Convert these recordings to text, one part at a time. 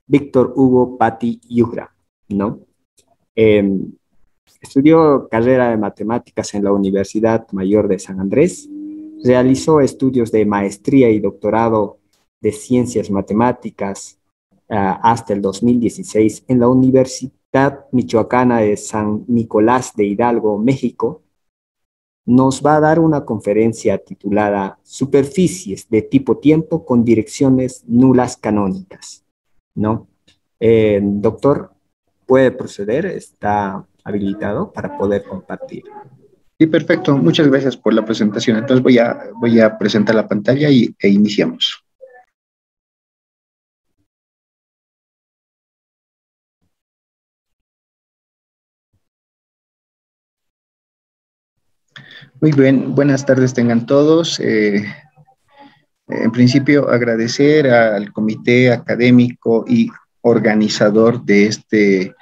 Víctor Hugo Patti Yura, ¿no? Estudió carrera de matemáticas en la Universidad Mayor de San Andrés, realizó estudios de maestría y doctorado de ciencias matemáticas hasta el 2016 en la Universidad Michoacana de San Nicolás de Hidalgo, México. Nos va a dar una conferencia titulada Superficies de tipo tiempo con direcciones nulas canónicas, ¿no? Doctor, puede proceder, está habilitado para poder compartir. Sí, perfecto. Muchas gracias por la presentación. Entonces voy a presentar la pantalla e iniciamos. Muy bien, buenas tardes tengan todos. En principio, agradecer al comité académico y organizador de este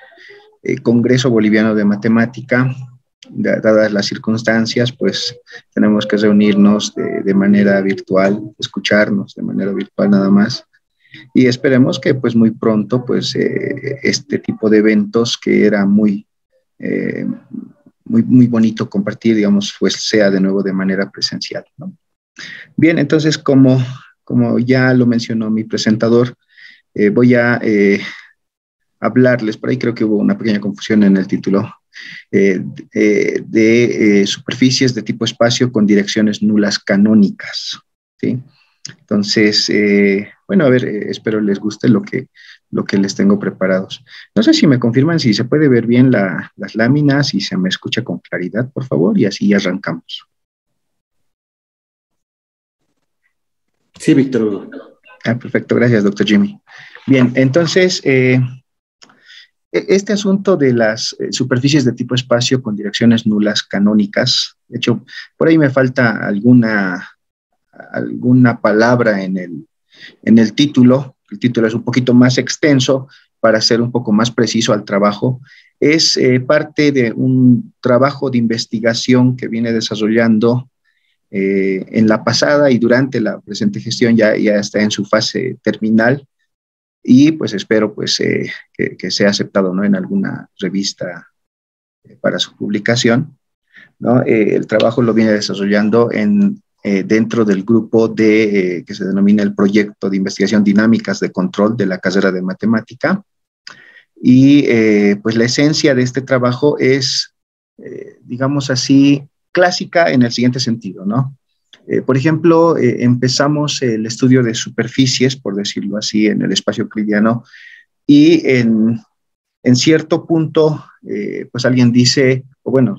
Congreso Boliviano de Matemática. Dadas las circunstancias, pues tenemos que reunirnos de manera virtual, escucharnos de manera virtual nada más. Y esperemos que pues muy pronto pues este tipo de eventos que era muy bonito compartir, digamos, pues sea de nuevo de manera presencial, ¿no? Bien, entonces como ya lo mencionó mi presentador, voy a hablarles, por ahí creo que hubo una pequeña confusión en el título, de superficies de tipo espacio con direcciones nulas canónicas, ¿sí? Entonces, bueno, a ver, espero les guste lo que les tengo preparados. No sé si me confirman si se puede ver bien las láminas y se me escucha con claridad, por favor, y así arrancamos. Sí, Víctor Hugo. Perfecto, gracias, doctor Jimmy. Bien, entonces, este asunto de las superficies de tipo espacio con direcciones nulas canónicas, de hecho, por ahí me falta alguna palabra en el título. El título es un poquito más extenso para ser un poco más preciso al trabajo. Es parte de un trabajo de investigación que viene desarrollando en la pasada y durante la presente gestión, ya está en su fase terminal, y pues espero pues que sea aceptado, ¿no?, en alguna revista para su publicación, ¿no? El trabajo lo viene desarrollando dentro del grupo que se denomina el Proyecto de Investigación Dinámicas de Control de la carrera de Matemática. Y pues la esencia de este trabajo es, digamos así, clásica en el siguiente sentido, ¿no? Por ejemplo, empezamos el estudio de superficies, por decirlo así, en el espacio euclidiano, y en cierto punto, pues alguien dice, o bueno,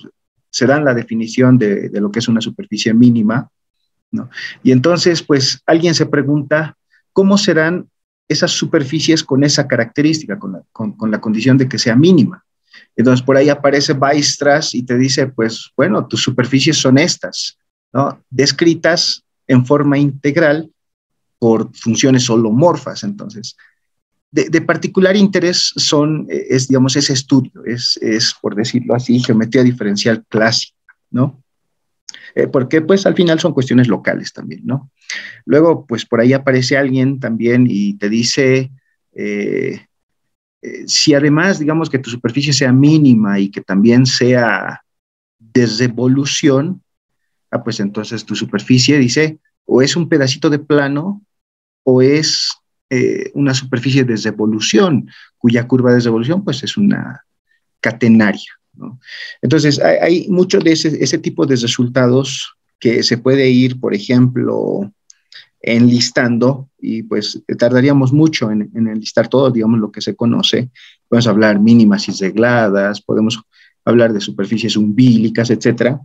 se dan la definición de lo que es una superficie mínima, ¿no? Y entonces, pues alguien se pregunta, ¿cómo serán esas superficies con esa característica, con la condición de que sea mínima? Entonces, por ahí aparece Weierstrass y te dice, pues, bueno, tus superficies son estas, ¿no?, descritas en forma integral por funciones holomorfas. Entonces, de particular interés digamos, ese estudio, es, por decirlo así, geometría diferencial clásica, ¿no? Porque, pues, al final son cuestiones locales también, ¿no? Luego, pues, por ahí aparece alguien también y te dice, si además, digamos, que tu superficie sea mínima y que también sea de revolución, pues entonces tu superficie, dice, o es un pedacito de plano o es una superficie de revolución, cuya curva de revolución pues es una catenaria, ¿no? Entonces hay mucho de ese tipo de resultados que se puede ir, por ejemplo, enlistando, y pues tardaríamos mucho en enlistar todo, digamos, lo que se conoce. Podemos hablar mínimas y regladas, podemos hablar de superficies umbílicas, etcétera.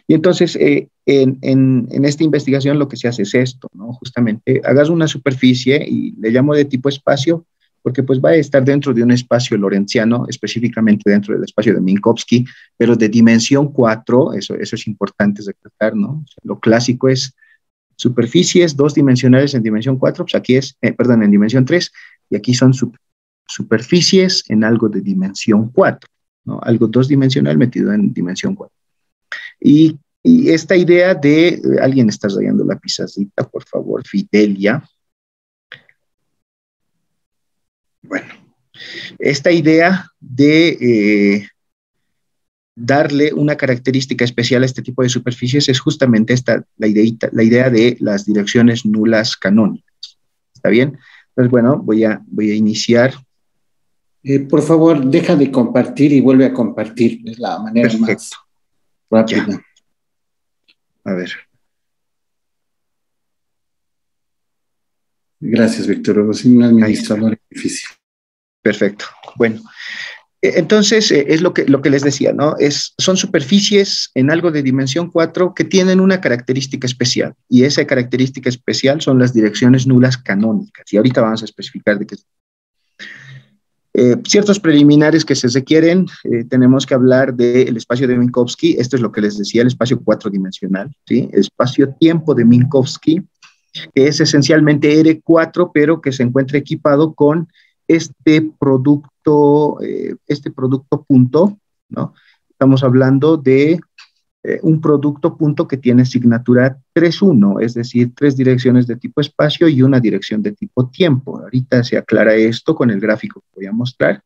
Y entonces, en esta investigación lo que se hace es esto, ¿no? Justamente, hagas una superficie, y le llamo de tipo espacio, porque pues va a estar dentro de un espacio lorentziano, específicamente dentro del espacio de Minkowski, pero de dimensión 4, eso es importante recalcar, ¿no? O sea, lo clásico es superficies dos dimensionales en dimensión 4, pues aquí es, perdón, en dimensión 3, y aquí son superficies en algo de dimensión 4, ¿no? Algo dos dimensional metido en dimensión 4. Y esta idea de, alguien está rayando la pizarrita, por favor, Fidelia. Bueno, esta idea de darle una característica especial a este tipo de superficies es justamente la idea de las direcciones nulas canónicas. ¿Está bien? Entonces, bueno, voy a iniciar. Por favor, deja de compartir y vuelve a compartir. Es la manera Perfecto. más rápida. Ya. A ver. Gracias, Víctor Hugo. Soy un administrador difícil. Perfecto. Bueno, entonces es lo que les decía, ¿no? Son superficies en algo de dimensión 4 que tienen una característica especial, y esa característica especial son las direcciones nulas canónicas, y ahorita vamos a especificar de qué. Ciertos preliminares que se requieren, tenemos que hablar del espacio de Minkowski. Esto es lo que les decía, el espacio 4-dimensional, ¿sí? El espacio-tiempo de Minkowski, que es esencialmente R4, pero que se encuentra equipado con este producto punto, ¿no? Estamos hablando de un producto punto que tiene asignatura 3-1, es decir, 3 direcciones de tipo espacio y una dirección de tipo tiempo. Ahorita se aclara esto con el gráfico que voy a mostrar.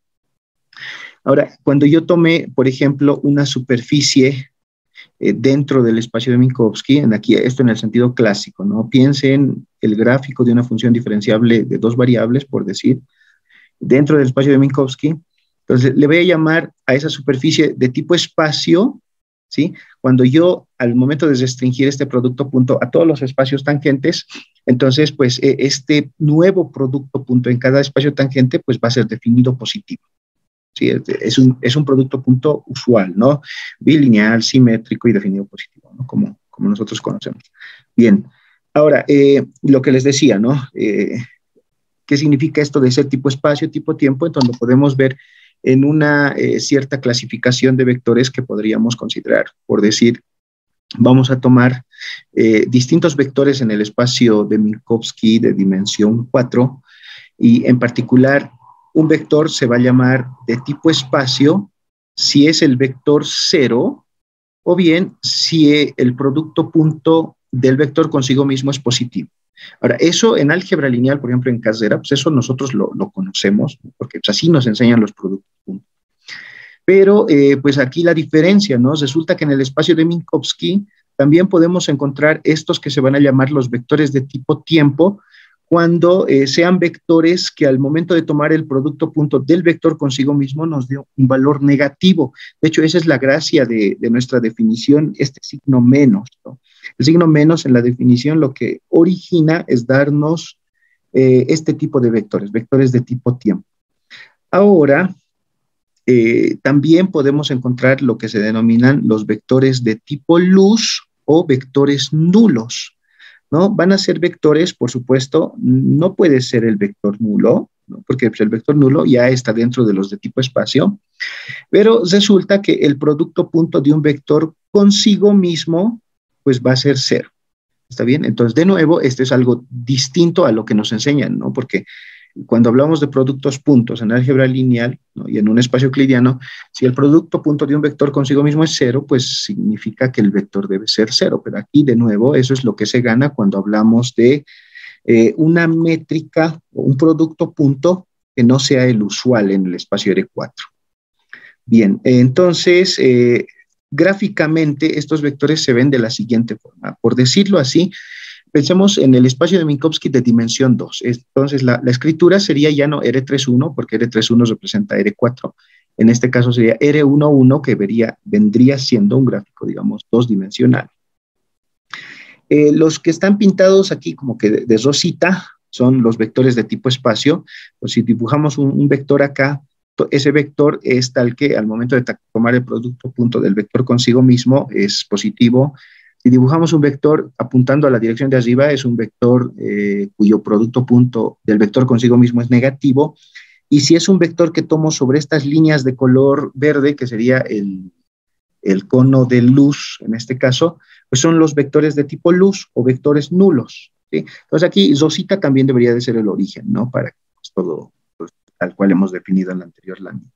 Ahora, cuando yo tomé, por ejemplo, una superficie dentro del espacio de Minkowski, esto en el sentido clásico, ¿no? Piensen el gráfico de una función diferenciable de 2 variables, por decir, dentro del espacio de Minkowski. Entonces, le voy a llamar a esa superficie de tipo espacio, ¿sí? Cuando yo, al momento de restringir este producto punto a todos los espacios tangentes, entonces, pues, este nuevo producto punto en cada espacio tangente, pues, va a ser definido positivo. Sí, es un producto punto usual, ¿no? Bilineal, simétrico y definido positivo, ¿no? Como nosotros conocemos. Bien, ahora, lo que les decía, ¿no? ¿Qué significa esto de ser tipo espacio, tipo tiempo? Entonces lo podemos ver en una cierta clasificación de vectores que podríamos considerar. Por decir, vamos a tomar distintos vectores en el espacio de Minkowski de dimensión 4, y en particular un vector se va a llamar de tipo espacio si es el vector 0, o bien si el producto punto del vector consigo mismo es positivo. Ahora, eso en álgebra lineal, por ejemplo, en casera, pues eso nosotros lo conocemos, porque pues así nos enseñan los productos puntos. Pero, pues aquí la diferencia, ¿no? Resulta que en el espacio de Minkowski también podemos encontrar estos que se van a llamar los vectores de tipo tiempo, cuando sean vectores que al momento de tomar el producto punto del vector consigo mismo nos dé un valor negativo. De hecho, esa es la gracia de nuestra definición, este signo menos, ¿no? El signo menos en la definición lo que origina es darnos este tipo de vectores de tipo tiempo. Ahora, también podemos encontrar lo que se denominan los vectores de tipo luz o vectores nulos, ¿no? Van a ser vectores, por supuesto, no puede ser el vector nulo, ¿no? Porque pues, el vector nulo ya está dentro de los de tipo espacio, pero resulta que el producto punto de un vector consigo mismo, pues va a ser 0. ¿Está bien? Entonces, de nuevo, esto es algo distinto a lo que nos enseñan, ¿no? Porque cuando hablamos de productos puntos en álgebra lineal, ¿no? Y en un espacio euclidiano, si el producto punto de un vector consigo mismo es 0, pues significa que el vector debe ser 0. Pero aquí, de nuevo, eso es lo que se gana cuando hablamos de una métrica o un producto punto que no sea el usual en el espacio R4. Bien, entonces, gráficamente estos vectores se ven de la siguiente forma. Por decirlo así, pensemos en el espacio de Minkowski de dimensión 2. Entonces, la escritura sería ya no R31, porque R31 representa R4. En este caso sería R11, que vendría siendo un gráfico, digamos, 2-dimensional. Los que están pintados aquí como que de rosita son los vectores de tipo espacio. Pues si dibujamos un vector acá, ese vector es tal que al momento de tomar el producto punto del vector consigo mismo es positivo. Si dibujamos un vector apuntando a la dirección de arriba, es un vector cuyo producto punto del vector consigo mismo es negativo. Y si es un vector que tomo sobre estas líneas de color verde, que sería el cono de luz, en este caso, pues son los vectores de tipo luz o vectores nulos, ¿sí? Entonces aquí rosita también debería de ser el origen, ¿no? Para que pues, todo pues, tal cual hemos definido en la anterior lámina.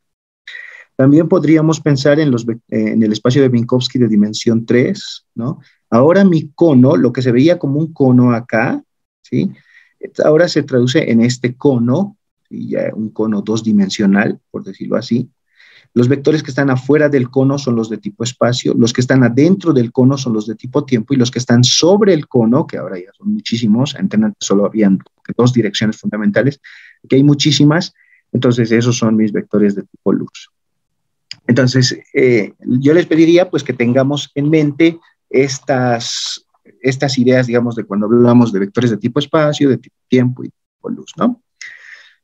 También podríamos pensar en el espacio de Minkowski de dimensión 3, ¿no? Ahora mi cono, lo que se veía como un cono acá, ¿sí? Ahora se traduce en este cono, y ya un cono dos-dimensional, por decirlo así. Los vectores que están afuera del cono son los de tipo espacio, los que están adentro del cono son los de tipo tiempo, y los que están sobre el cono, que ahora ya son muchísimos, antes solo habían dos direcciones fundamentales, que hay muchísimas, entonces esos son mis vectores de tipo luz. Entonces, yo les pediría pues que tengamos en mente estas ideas, digamos, de cuando hablamos de vectores de tipo espacio, de tipo tiempo y tipo luz, ¿no?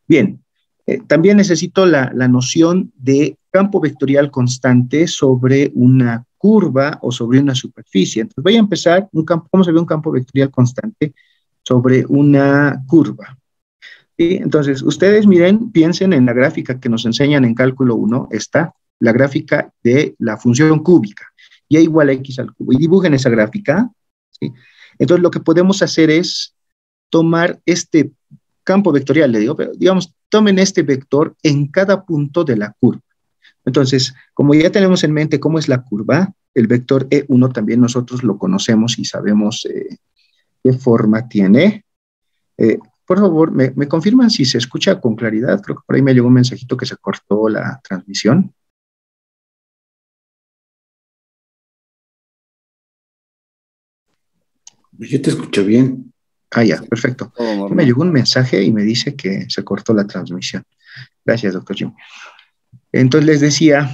Bien, también necesito la noción de campo vectorial constante sobre una curva o sobre una superficie. Entonces voy a empezar, ¿cómo se ve un campo vectorial constante sobre una curva? ¿Sí? Entonces, ustedes miren, piensen en la gráfica que nos enseñan en cálculo 1, está la gráfica de la función cúbica, y igual a x al cubo, y dibujen esa gráfica, ¿sí? Entonces, lo que podemos hacer es tomar este campo vectorial, le digo, pero digamos, tomen este vector en cada punto de la curva. Entonces, como ya tenemos en mente cómo es la curva, el vector E1 también nosotros lo conocemos y sabemos qué forma tiene. Por favor, ¿me confirman si se escucha con claridad? Creo que por ahí me llegó un mensajito que se cortó la transmisión. Yo te escucho bien. Ah, ya, perfecto. Me llegó un mensaje y me dice que se cortó la transmisión. Gracias, doctor Jim. Entonces les decía,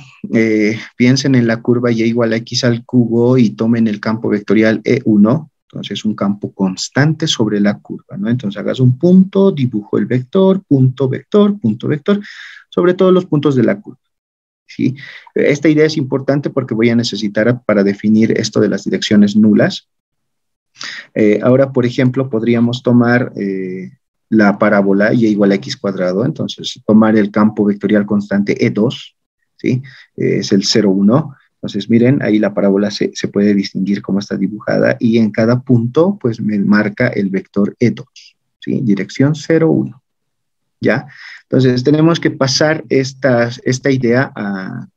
piensen en la curva y igual a x al cubo y tomen el campo vectorial E1. Entonces, un campo constante sobre la curva, ¿no? Entonces, hagas un punto, dibujo el vector, punto, vector, sobre todos los puntos de la curva, ¿sí? Esta idea es importante porque voy a necesitar para definir esto de las direcciones nulas. Ahora, por ejemplo, podríamos tomar la parábola y igual a x cuadrado, entonces tomar el campo vectorial constante E2, ¿sí? Es el 0, 1. Entonces, miren, ahí la parábola se puede distinguir cómo está dibujada y en cada punto, pues, me marca el vector E2, ¿sí? Dirección 0, 1, ¿ya? Entonces, tenemos que pasar esta idea a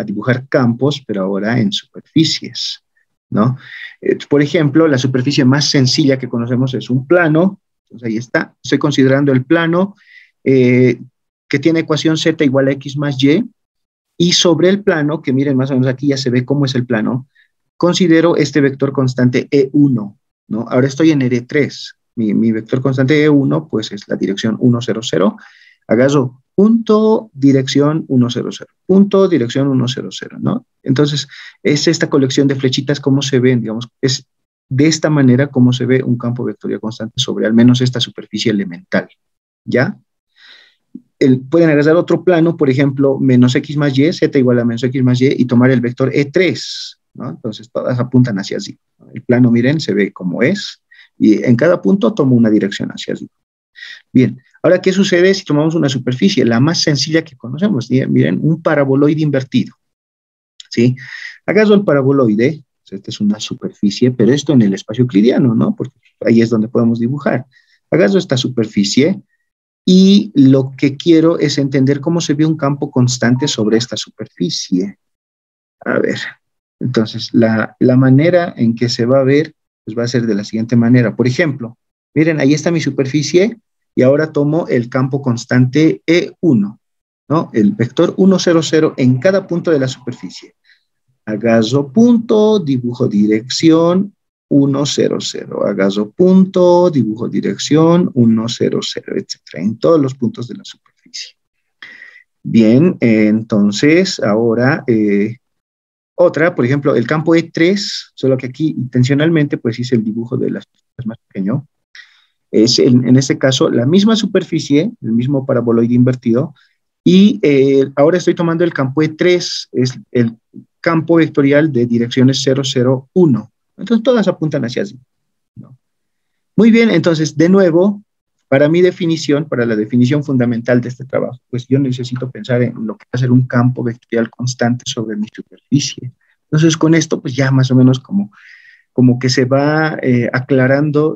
dibujar campos, pero ahora en superficies, ¿no? Por ejemplo, la superficie más sencilla que conocemos es un plano. Entonces, ahí está. Estoy considerando el plano que tiene ecuación z igual a x más y. Y sobre el plano, que miren más o menos aquí ya se ve cómo es el plano, considero este vector constante E1, ¿no? Ahora estoy en R3. Mi vector constante E1, pues es la dirección 1, 0, 0. Acaso punto, dirección 1, 0, 0. Punto, dirección 1, 0, 0, ¿no? Entonces, es esta colección de flechitas, cómo se ven, digamos, es de esta manera como se ve un campo vectorial constante sobre al menos esta superficie elemental, ¿ya? Pueden agarrar otro plano, por ejemplo, menos x más y, z igual a menos x más y, y tomar el vector E3, ¿no? Entonces, todas apuntan hacia allí. El plano, miren, se ve como es, y en cada punto tomo una dirección hacia allí. Bien, ahora, ¿qué sucede si tomamos una superficie? La más sencilla que conocemos, miren, un paraboloide invertido, ¿sí? ¿Acaso el paraboloide? Esta es una superficie, pero esto en el espacio euclidiano, ¿no? Porque ahí es donde podemos dibujar. ¿Acaso esta superficie? Y lo que quiero es entender cómo se ve un campo constante sobre esta superficie. A ver, entonces la manera en que se va a ver, pues va a ser de la siguiente manera. Por ejemplo, miren, ahí está mi superficie y ahora tomo el campo constante E1, ¿no? El vector 1, 0, 0 en cada punto de la superficie. Agarro punto, dibujo dirección 1, 0, 0. Agarro punto, dibujo dirección 1, 0, 0, etc. En todos los puntos de la superficie. Bien, entonces ahora otra, por ejemplo, el campo E3, solo que aquí intencionalmente pues hice el dibujo de las más pequeño. Es en este caso la misma superficie, el mismo paraboloide invertido, y ahora estoy tomando el campo E3, es el campo vectorial de direcciones 0, 0, 1. Entonces todas apuntan hacia allí, ¿no? Muy bien, entonces de nuevo, para mi definición, para la definición fundamental de este trabajo, pues yo necesito pensar en lo que va a ser un campo vectorial constante sobre mi superficie. Entonces con esto pues ya más o menos como que se va aclarando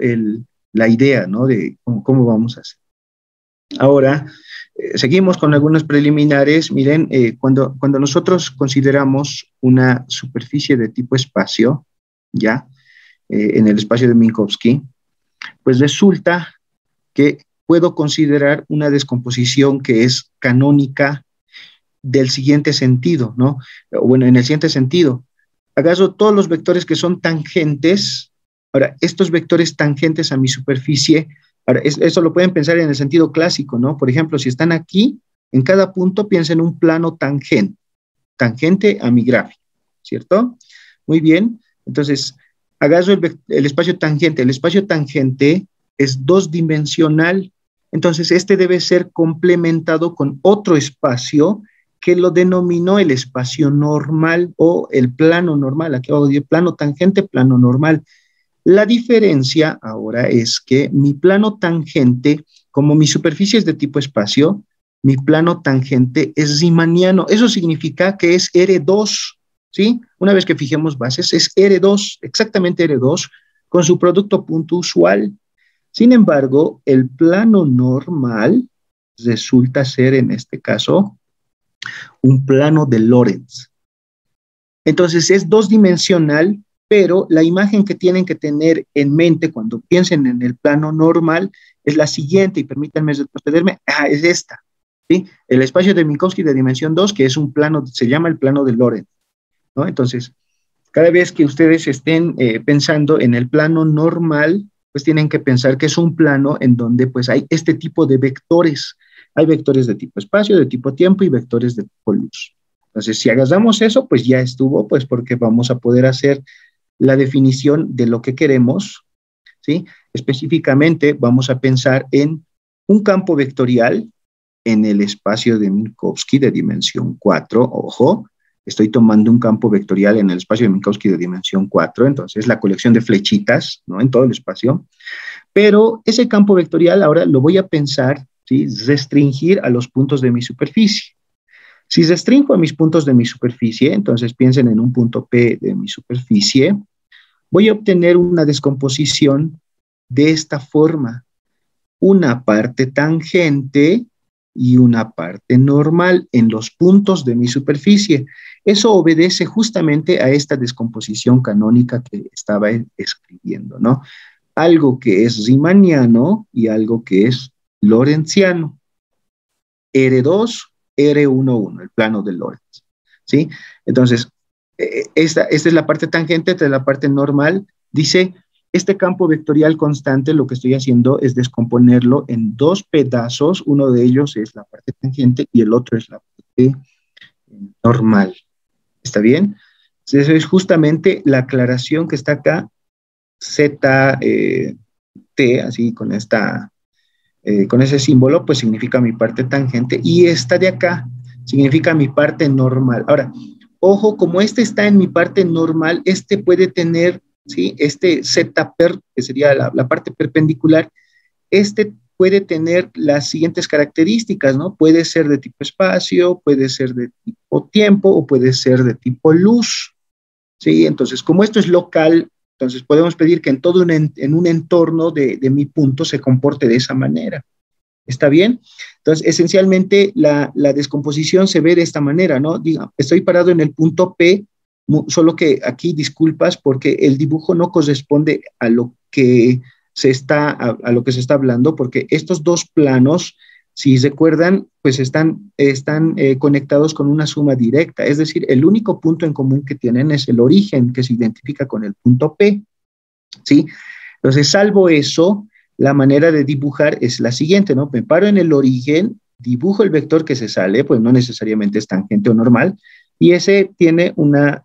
la idea, ¿no? De cómo vamos a hacer. Ahora, seguimos con algunos preliminares. Miren, cuando nosotros consideramos una superficie de tipo espacio, ¿ya? En el espacio de Minkowski, pues resulta que puedo considerar una descomposición que es canónica del siguiente sentido, ¿no? Bueno, en el siguiente sentido, agarro todos los vectores que son tangentes. Ahora, estos vectores tangentes a mi superficie, ahora, eso lo pueden pensar en el sentido clásico, ¿no? Por ejemplo, si están aquí, en cada punto piensen en un plano tangente a mi gráfico, ¿cierto? Muy bien, entonces, agarro el espacio tangente. El espacio tangente es dos-dimensional, entonces este debe ser complementado con otro espacio que lo denominó el espacio normal o el plano normal. Aquí abajo dice plano tangente, plano normal. La diferencia ahora es que mi plano tangente, como mi superficie es de tipo espacio, mi plano tangente es riemanniano. Eso significa que es R2, ¿sí? Una vez que fijemos bases, es R2, exactamente R2, con su producto punto usual. Sin embargo, el plano normal resulta ser, en este caso, un plano de Lorentz. Entonces, es dos-dimensional, pero la imagen que tienen que tener en mente cuando piensen en el plano normal es la siguiente, y permítanme retrocederme, es esta, ¿sí? El espacio de Minkowski de dimensión 2, que es un plano, se llama el plano de Lorentz, ¿no? Entonces, cada vez que ustedes estén pensando en el plano normal, pues tienen que pensar que es un plano en donde pues hay este tipo de vectores. Hay vectores de tipo espacio, de tipo tiempo y vectores de tipo luz. Entonces, si agarramos eso, pues ya estuvo, pues porque vamos a poder hacer la definición de lo que queremos, ¿sí? Específicamente vamos a pensar en un campo vectorial en el espacio de Minkowski de dimensión 4, ojo, estoy tomando un campo vectorial en el espacio de Minkowski de dimensión 4, entonces la colección de flechitas, ¿no? En todo el espacio, pero ese campo vectorial ahora lo voy a pensar, ¿sí? Restringir a los puntos de mi superficie. Si restringo a mis puntos de mi superficie, entonces piensen en un punto P de mi superficie, voy a obtener una descomposición de esta forma, una parte tangente y una parte normal en los puntos de mi superficie. Eso obedece justamente a esta descomposición canónica que estaba escribiendo, ¿no? Algo que es riemanniano y algo que es lorentziano. R2, R11, el plano de Lorentz, ¿sí? Entonces, esta es la parte tangente, esta es la parte normal. Dice, este campo vectorial constante, lo que estoy haciendo es descomponerlo en dos pedazos. Uno de ellos es la parte tangente y el otro es la parte normal. ¿Está bien? Entonces, eso es justamente la aclaración que está acá, Z, T, así con esta... con ese símbolo, pues significa mi parte tangente, y esta de acá significa mi parte normal. Ahora, ojo, como este está en mi parte normal, este puede tener, ¿sí? Este Z per, que sería la parte perpendicular, este puede tener las siguientes características, ¿no? Puede ser de tipo espacio, puede ser de tipo tiempo, o puede ser de tipo luz, ¿sí? Entonces, como esto es local, entonces podemos pedir que en un entorno de mi punto se comporte de esa manera. ¿Está bien? Entonces, esencialmente la descomposición se ve de esta manera, ¿no? Diga, estoy parado en el punto P, solo que aquí disculpas porque el dibujo no corresponde a lo que se está hablando, porque estos dos planos, si recuerdan, pues están conectados con una suma directa, es decir, el único punto en común que tienen es el origen, que se identifica con el punto P, ¿sí? Entonces, salvo eso, la manera de dibujar es la siguiente, ¿no? Me paro en el origen, dibujo el vector que se sale, pues no necesariamente es tangente o normal, y ese tiene una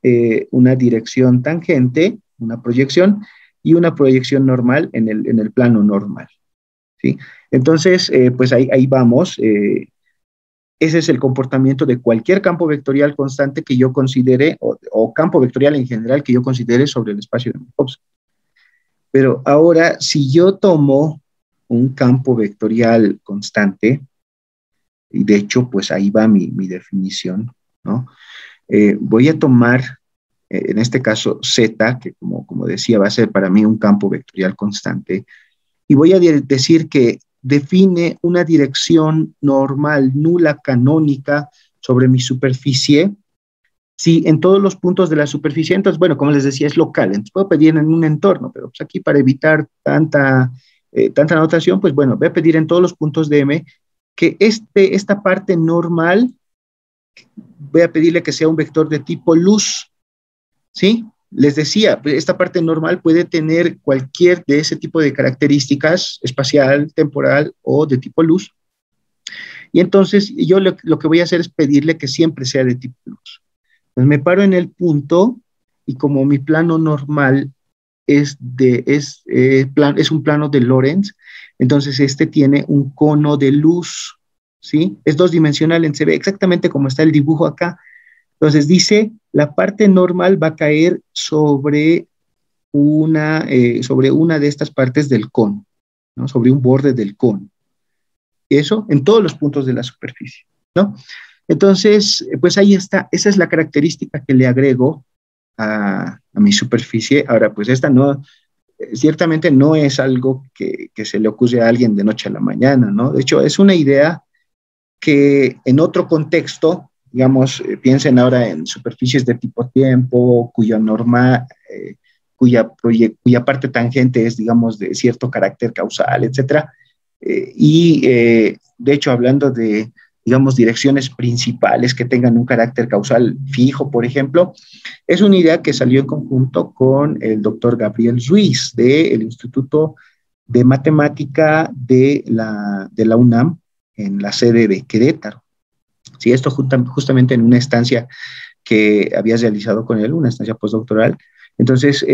dirección tangente, una proyección, y una proyección normal en el plano normal, ¿sí? Entonces, pues ahí vamos. Ese es el comportamiento de cualquier campo vectorial constante que yo considere, o campo vectorial en general que yo considere sobre el espacio de Minkowski. Pero ahora, si yo tomo un campo vectorial constante, y de hecho, pues ahí va mi definición, ¿no? Voy a tomar, en este caso, Z, que como decía, va a ser para mí un campo vectorial constante, y voy a decir que define una dirección normal, nula, canónica sobre mi superficie. Si en todos los puntos de la superficie, entonces, bueno, como les decía, es local, entonces puedo pedir en un entorno, pero pues aquí para evitar tanta tanta notación, pues bueno, voy a pedir en todos los puntos de M que esta parte normal, voy a pedirle que sea un vector de tipo luz, ¿sí? Les decía, esta parte normal puede tener cualquier de ese tipo de características, espacial, temporal o de tipo luz. Y entonces yo lo que voy a hacer es pedirle que siempre sea de tipo luz. Pues me paro en el punto y como mi plano normal es un plano de Lorentz, entonces este tiene un cono de luz, ¿sí? Es dos dimensional, se ve exactamente como está el dibujo acá. Entonces dice, la parte normal va a caer sobre una de estas partes del cono, ¿no? Sobre un borde del cono. Eso en todos los puntos de la superficie, ¿no? Entonces, pues ahí está, esa es la característica que le agrego a mi superficie. Ahora, pues esta no, ciertamente no es algo que se le ocurre a alguien de noche a la mañana, ¿no? De hecho, es una idea que en otro contexto, digamos, piensen ahora en superficies de tipo tiempo, cuya parte tangente es, digamos, de cierto carácter causal, etcétera. De hecho, hablando de, digamos, direcciones principales que tengan un carácter causal fijo, por ejemplo, es una idea que salió en conjunto con el doctor Gabriel Ruiz del Instituto de Matemática de la UNAM en la sede de Querétaro. Sí, esto justamente en una estancia que había realizado con él, una estancia postdoctoral. Entonces,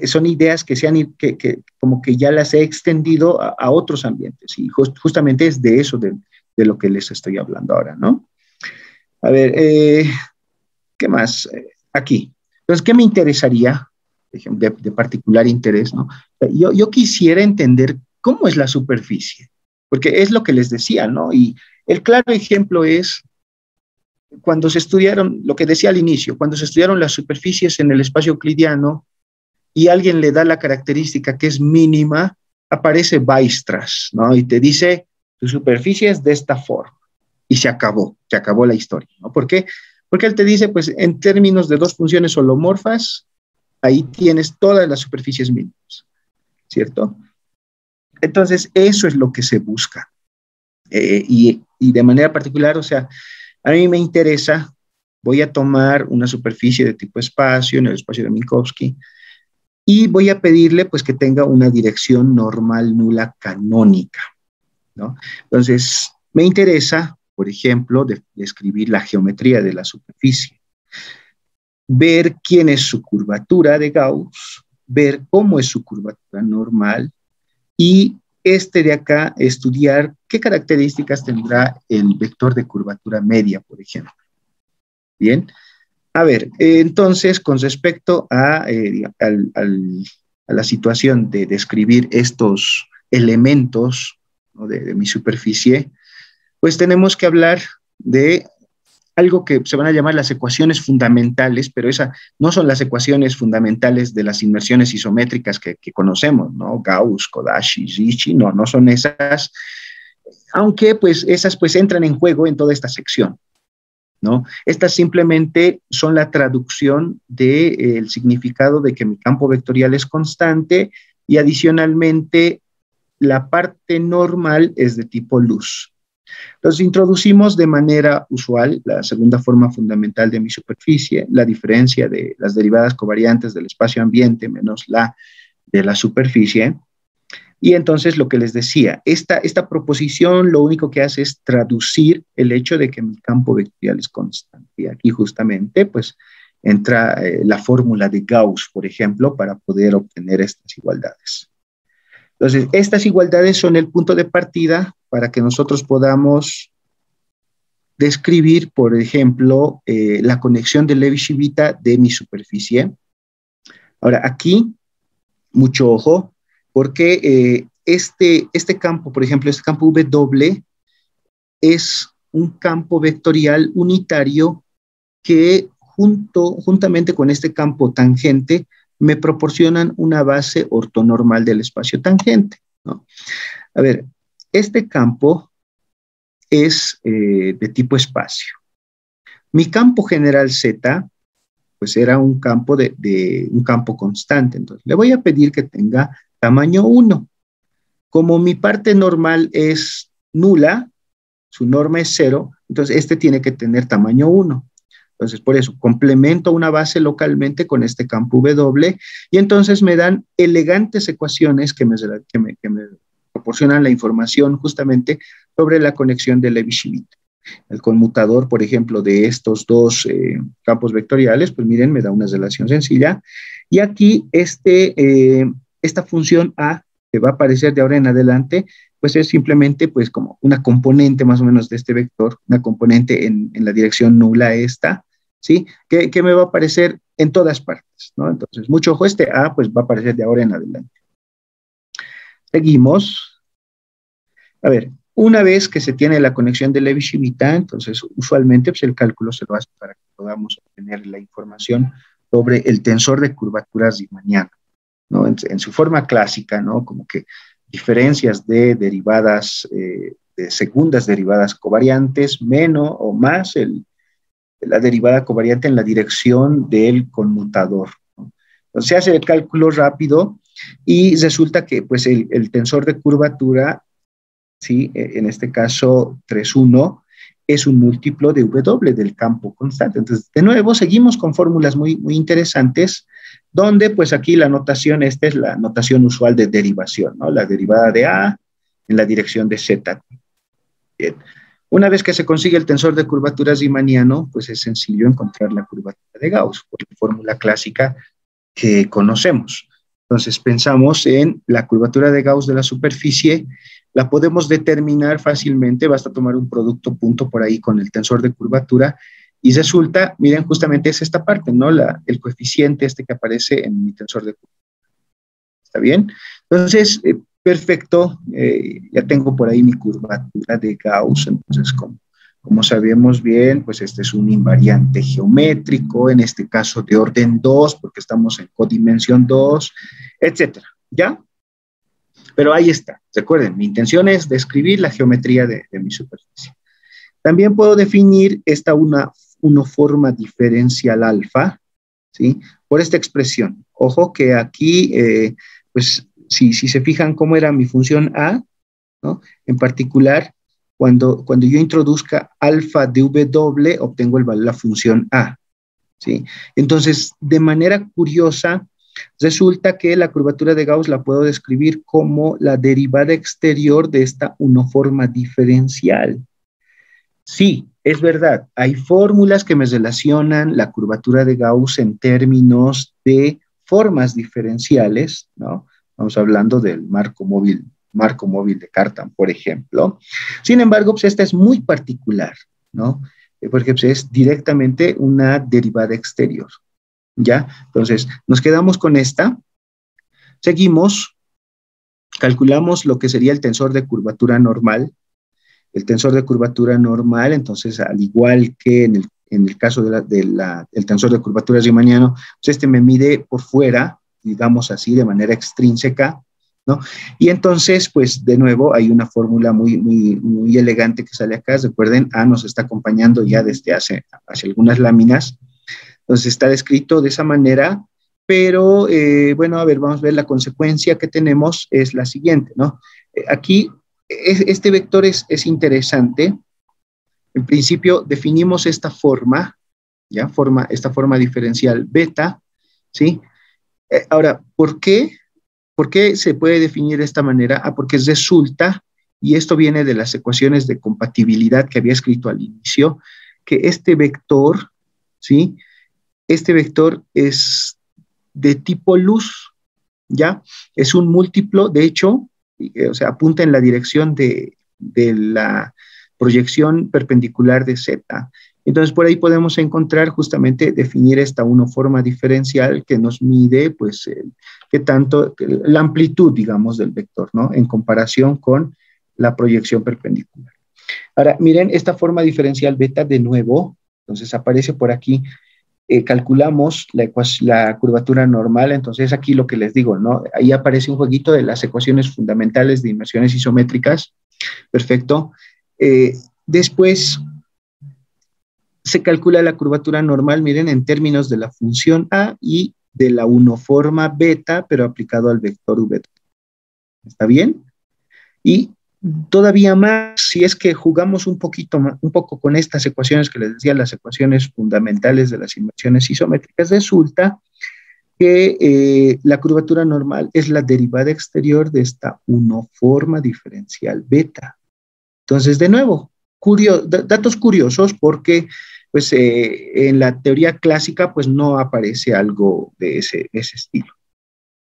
son ideas que como que ya las he extendido a otros ambientes y justamente es de eso de lo que les estoy hablando ahora, ¿no? A ver, ¿qué más? Aquí. Entonces, ¿qué me interesaría? De particular interés, ¿no? Yo quisiera entender cómo es la superficie, porque es lo que les decía, ¿no? Y el claro ejemplo es cuando se estudiaron, lo que decía al inicio, cuando se estudiaron las superficies en el espacio euclidiano, y alguien le da la característica que es mínima, aparece Weierstrass, ¿no? Y te dice, tu superficie es de esta forma. Y se acabó la historia, ¿no? ¿Por qué? Porque él te dice, pues, en términos de dos funciones holomorfas, ahí tienes todas las superficies mínimas, ¿cierto? Entonces, eso es lo que se busca. Y de manera particular, o sea, a mí me interesa, voy a tomar una superficie de tipo espacio, en el espacio de Minkowski, y voy a pedirle pues que tenga una dirección normal nula canónica, ¿no? Entonces, me interesa, por ejemplo, describir la geometría de la superficie, ver quién es su curvatura de Gauss, ver cómo es su curvatura normal y de acá estudiar qué características tendrá el vector de curvatura media, por ejemplo. Bien. A ver, entonces, con respecto a la situación de describir estos elementos, ¿no? de mi superficie, pues tenemos que hablar de algo que se van a llamar las ecuaciones fundamentales, pero esas no son las ecuaciones fundamentales de las inmersiones isométricas que conocemos, ¿no? Gauss, Kodashi, Ricci, no son esas, aunque pues esas pues entran en juego en toda esta sección, ¿no? Estas simplemente son la traducción del significado de que mi campo vectorial es constante y adicionalmente la parte normal es de tipo luz. Entonces introducimos de manera usual la segunda forma fundamental de mi superficie, la diferencia de las derivadas covariantes del espacio ambiente menos la de la superficie. Y entonces lo que les decía, esta proposición lo único que hace es traducir el hecho de que mi campo vectorial es constante. Y aquí justamente pues entra la fórmula de Gauss, por ejemplo, para poder obtener estas igualdades. Entonces, estas igualdades son el punto de partida para que nosotros podamos describir, por ejemplo, la conexión de Levi-Civita de mi superficie. Ahora, aquí, mucho ojo, porque este campo, por ejemplo, este campo W es un campo vectorial unitario que juntamente con este campo tangente me proporcionan una base ortonormal del espacio tangente, ¿no? A ver, este campo es de tipo espacio. Mi campo general Z, pues era un campo un campo constante. Entonces, le voy a pedir que tenga tamaño 1. Como mi parte normal es nula, su norma es 0, entonces este tiene que tener tamaño 1. Entonces, por eso, complemento una base localmente con este campo W y entonces me dan elegantes ecuaciones que me proporcionan la información justamente sobre la conexión de Levi-Schmidt. El conmutador, por ejemplo, de estos dos campos vectoriales, pues miren, me da una relación sencilla. Y aquí esta función A, que va a aparecer de ahora en adelante, pues es simplemente pues como una componente más o menos de este vector, una componente en la dirección nula esta, ¿sí? Que me va a aparecer en todas partes, ¿no? Entonces, mucho ojo, este A pues va a aparecer de ahora en adelante. Seguimos. A ver, una vez que se tiene la conexión de Levi-Schmidt, entonces usualmente pues, el cálculo se lo hace para que podamos obtener la información sobre el tensor de curvaturas riemanniano, ¿no? En su forma clásica, ¿no? Como que diferencias de derivadas, de segundas derivadas covariantes, menos o más la derivada covariante en la dirección del conmutador, ¿no? Entonces se hace el cálculo rápido y resulta que pues el tensor de curvatura, ¿sí? En este caso 3,1, es un múltiplo de W del campo constante. Entonces, de nuevo, seguimos con fórmulas muy, muy interesantes, donde pues aquí la notación, esta es la notación usual de derivación, ¿no? La derivada de A en la dirección de Z. Bien. Una vez que se consigue el tensor de curvaturas riemanniano, pues es sencillo encontrar la curvatura de Gauss, por la fórmula clásica que conocemos. Entonces, pensamos en la curvatura de Gauss de la superficie, la podemos determinar fácilmente, basta tomar un producto punto por ahí con el tensor de curvatura, y resulta, miren, justamente es esta parte, ¿no? El coeficiente este que aparece en mi tensor de curvatura. ¿Está bien? Entonces, perfecto, ya tengo por ahí mi curvatura de Gauss, entonces como sabemos bien, pues este es un invariante geométrico, en este caso de orden 2, porque estamos en codimensión 2, etcétera, ¿ya? Pero ahí está, recuerden, mi intención es describir la geometría de mi superficie. También puedo definir una forma diferencial alfa, ¿sí? Por esta expresión. Ojo que aquí, pues, si se fijan cómo era mi función A, ¿no? En particular, cuando yo introduzca alfa de W, obtengo el valor de la función A, ¿sí? Entonces, de manera curiosa, resulta que la curvatura de Gauss la puedo describir como la derivada exterior de esta uniforma diferencial. Sí, es verdad, hay fórmulas que me relacionan la curvatura de Gauss en términos de formas diferenciales, ¿no? Estamos hablando del marco móvil de Cartan, por ejemplo. Sin embargo, pues esta es muy particular, ¿no? Porque pues, es directamente una derivada exterior, ¿ya? Entonces, nos quedamos con esta, seguimos, calculamos lo que sería el tensor de curvatura normal. El tensor de curvatura normal, entonces, al igual que en el caso del tensor de curvatura riemanniano, pues este me mide por fuera, digamos así, de manera extrínseca, ¿no? Y entonces, pues, de nuevo, hay una fórmula muy, muy, muy elegante que sale acá. Recuerden, A nos está acompañando ya desde hace algunas láminas. Entonces, está descrito de esa manera, pero, bueno, a ver, vamos a ver la consecuencia que tenemos es la siguiente, ¿no? Aquí, este vector es interesante. En principio, definimos esta forma, ¿ya? Esta forma diferencial beta, ¿sí? Ahora, ¿por qué se puede definir de esta manera? Porque resulta, y esto viene de las ecuaciones de compatibilidad que había escrito al inicio, que este vector, ¿sí? Este vector es de tipo luz, ¿ya? Es un múltiplo, de hecho, o sea, apunta en la dirección de la proyección perpendicular de Z. Entonces, por ahí podemos encontrar justamente definir esta uniforma diferencial que nos mide, pues, qué tanto, la amplitud, digamos, del vector, ¿no? En comparación con la proyección perpendicular. Ahora, miren, esta forma diferencial beta de nuevo, entonces aparece por aquí, calculamos la curvatura normal, entonces aquí lo que les digo, ¿no? Ahí aparece un jueguito de las ecuaciones fundamentales de inversiones isométricas, perfecto. Después se calcula la curvatura normal, miren, en términos de la función A y de la uniforma beta, pero aplicado al vector V. ¿Está bien? Y todavía más, si es que jugamos un poco con estas ecuaciones que les decía, las ecuaciones fundamentales de las inversiones isométricas, resulta que la curvatura normal es la derivada exterior de esta unoforma diferencial beta. Entonces, de nuevo, datos curiosos porque pues, en la teoría clásica pues, no aparece algo de ese estilo.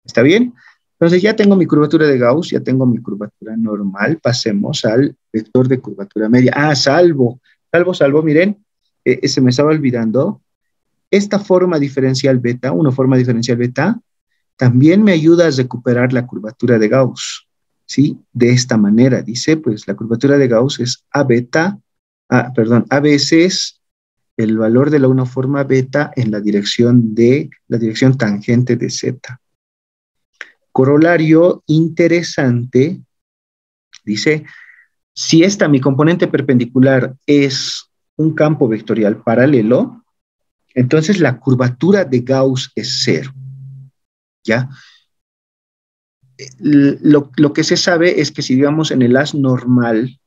¿Está bien? Entonces ya tengo mi curvatura de Gauss, ya tengo mi curvatura normal, pasemos al vector de curvatura media. Salvo, miren, se me estaba olvidando, esta forma diferencial beta, una forma diferencial beta, también me ayuda a recuperar la curvatura de Gauss, ¿sí? De esta manera, dice, pues la curvatura de Gauss es a veces el valor de la uniforma beta en la dirección tangente de Z. Corolario interesante, dice, si mi componente perpendicular es un campo vectorial paralelo, entonces la curvatura de Gauss es 0, ¿ya? Lo que se sabe es que si digamos en el haz normal,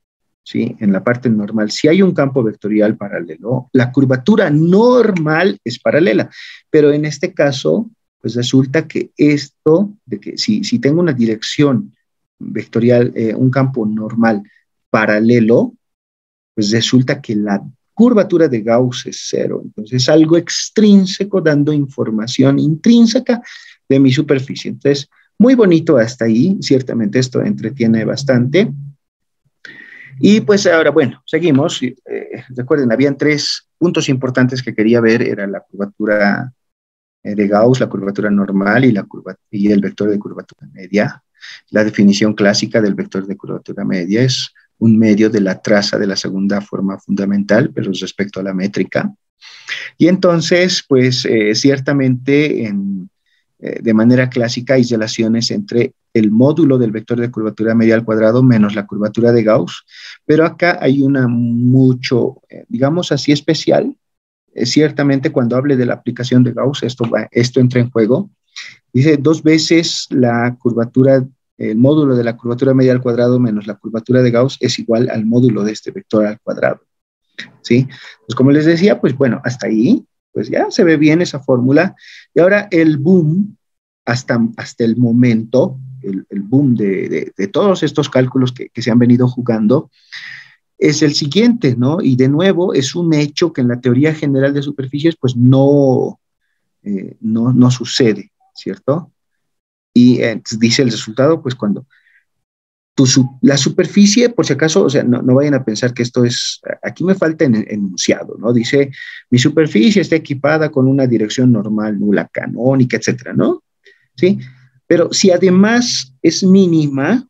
¿sí? En la parte normal, si hay un campo vectorial paralelo, la curvatura normal es paralela, pero en este caso, pues resulta que si tengo una dirección vectorial, un campo normal paralelo, pues resulta que la curvatura de Gauss es 0. Entonces, algo extrínseco dando información intrínseca de mi superficie. Entonces, muy bonito hasta ahí. Ciertamente esto entretiene bastante. Y pues ahora, bueno, seguimos. Recuerden, habían 3 puntos importantes que quería ver. Era la curvatura de Gauss, la curvatura normal y el vector de curvatura media. La definición clásica del vector de curvatura media es un medio de la traza de la segunda forma fundamental, pero respecto a la métrica. Y entonces, pues, ciertamente, de manera clásica hay relaciones entre el módulo del vector de curvatura media al cuadrado menos la curvatura de Gauss, pero acá hay una digamos así, especial. Ciertamente, cuando hable de la aplicación de Gauss, esto entra en juego. Dice 2 veces el módulo de la curvatura media al cuadrado menos la curvatura de Gauss es igual al módulo de este vector al cuadrado, ¿sí? Pues como les decía, pues bueno, hasta ahí, pues ya se ve bien esa fórmula. Y ahora el boom, hasta el momento, el boom de todos estos cálculos que se han venido jugando, es el siguiente, ¿no? Y de nuevo, es un hecho que en la teoría general de superficies, pues no sucede, ¿cierto? Y dice el resultado, pues cuando la superficie, por si acaso, o sea, no vayan a pensar que esto es, aquí me falta en enunciado, ¿no? Dice, mi superficie está equipada con una dirección normal, nula, canónica, etcétera, ¿no? ¿Sí? Pero si además es mínima,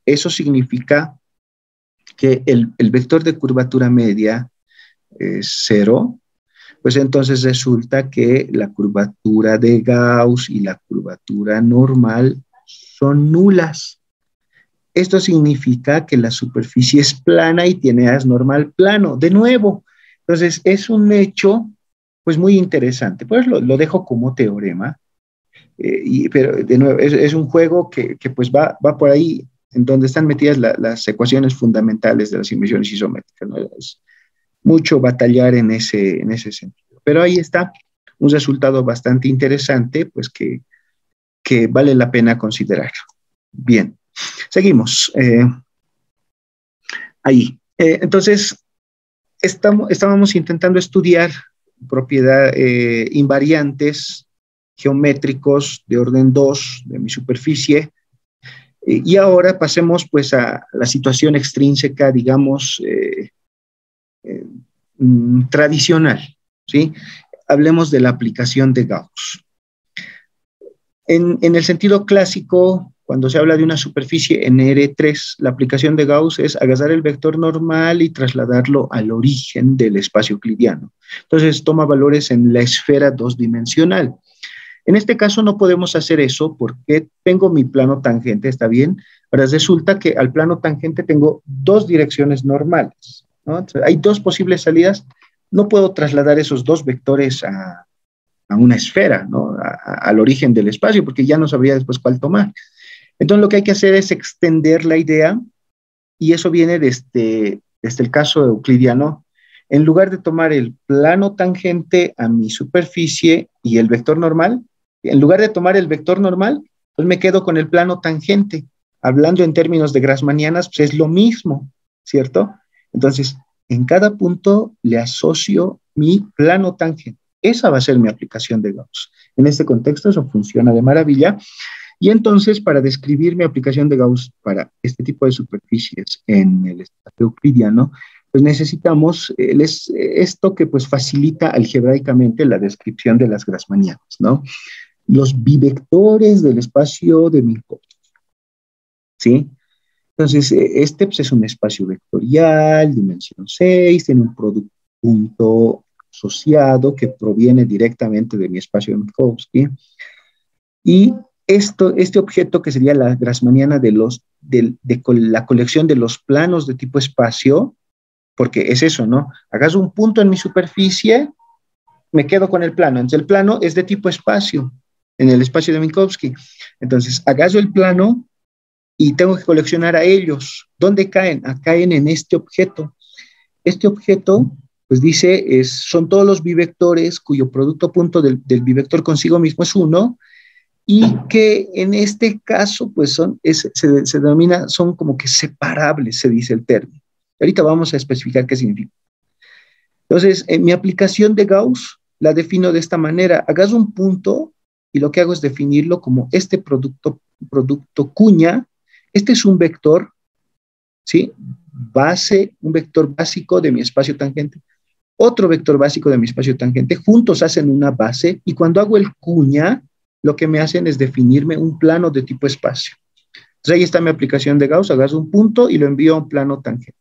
eso significa que el vector de curvatura media es 0, pues entonces resulta que la curvatura de Gauss y la curvatura normal son nulas. Esto significa que la superficie es plana y tiene haz normal plano, de nuevo. Entonces, es un hecho, pues, muy interesante. Pues lo dejo como teorema, pero de nuevo, es un juego que pues va por ahí, en donde están metidas las ecuaciones fundamentales de las inversiones isométricas, ¿no? Es mucho batallar en ese sentido. Pero ahí está un resultado bastante interesante, pues que vale la pena considerar. Bien, seguimos. Ahí. Entonces, estábamos intentando estudiar invariantes geométricos de orden 2 de mi superficie. Y ahora pasemos pues a la situación extrínseca, digamos, tradicional, ¿sí? Hablemos de la aplicación de Gauss. En el sentido clásico, cuando se habla de una superficie en R3, la aplicación de Gauss es agarrar el vector normal y trasladarlo al origen del espacio euclidiano. Entonces toma valores en la esfera 2-dimensional. En este caso no podemos hacer eso porque tengo mi plano tangente, ¿está bien? Ahora resulta que al plano tangente tengo 2 direcciones normales, ¿no? Entonces, hay 2 posibles salidas. No puedo trasladar esos 2 vectores a una esfera, ¿no? Al origen del espacio, porque ya no sabría después cuál tomar. Entonces lo que hay que hacer es extender la idea, y eso viene desde el caso euclidiano. En lugar de tomar el plano tangente a mi superficie y el vector normal, en lugar de tomar el vector normal, pues me quedo con el plano tangente. Hablando en términos de grassmannianas, pues es lo mismo, ¿cierto? Entonces, en cada punto le asocio mi plano tangente. Esa va a ser mi aplicación de Gauss. En este contexto eso funciona de maravilla. Y entonces, para describir mi aplicación de Gauss para este tipo de superficies en el espacio euclidiano, pues necesitamos esto que pues facilita algebraicamente la descripción de las grassmannianas, ¿no? Los bivectores del espacio de Minkowski, ¿sí? Entonces, este pues, es un espacio vectorial, dimensión 6, tiene un producto punto asociado que proviene directamente de mi espacio de Minkowski. Y este objeto que sería la grassmanniana de la colección de los planos de tipo espacio, porque es eso, ¿no? Hagas un punto en mi superficie, me quedo con el plano. Entonces el plano es de tipo espacio, en el espacio de Minkowski. Entonces agaso el plano y tengo que coleccionar a ellos. ¿Dónde caen? Caen en este objeto. Este objeto, pues dice, son todos los bivectores cuyo producto punto del bivector consigo mismo es 1, y que en este caso, pues se denomina, son como que separables, se dice el término. Ahorita vamos a especificar qué significa. Entonces, en mi aplicación de Gauss la defino de esta manera. Hagas un punto y lo que hago es definirlo como este producto cuña. Este es un vector, ¿sí? Base, un vector básico de mi espacio tangente. Otro vector básico de mi espacio tangente. Juntos hacen una base y cuando hago el cuña, lo que me hacen es definirme un plano de tipo espacio. Entonces ahí está mi aplicación de Gauss. Hagas un punto y lo envío a un plano tangente.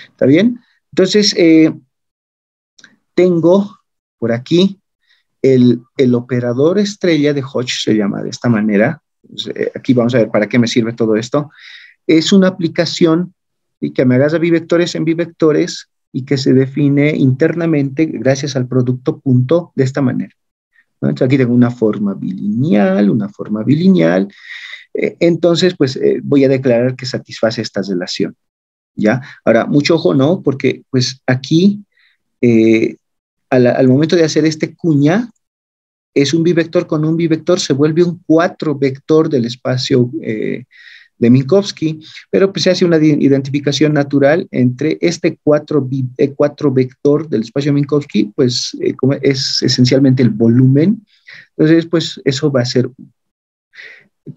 ¿Está bien? Entonces, tengo por aquí el operador estrella de Hodge, se llama de esta manera. Entonces, aquí vamos a ver para qué me sirve todo esto. Es una aplicación que me haga bivectores en bivectores y que se define internamente gracias al producto punto de esta manera, ¿no? Entonces, aquí tengo una forma bilineal, entonces, pues voy a declarar que satisface esta relación. ¿Ya? Ahora, mucho ojo, ¿no? Porque pues aquí, al momento de hacer este cuña, es un bivector con un bivector, se vuelve un 4 vector del espacio de Minkowski, pero pues se hace una identificación natural entre este 4 vector del espacio de Minkowski, pues como es esencialmente el volumen. Entonces, pues eso va a ser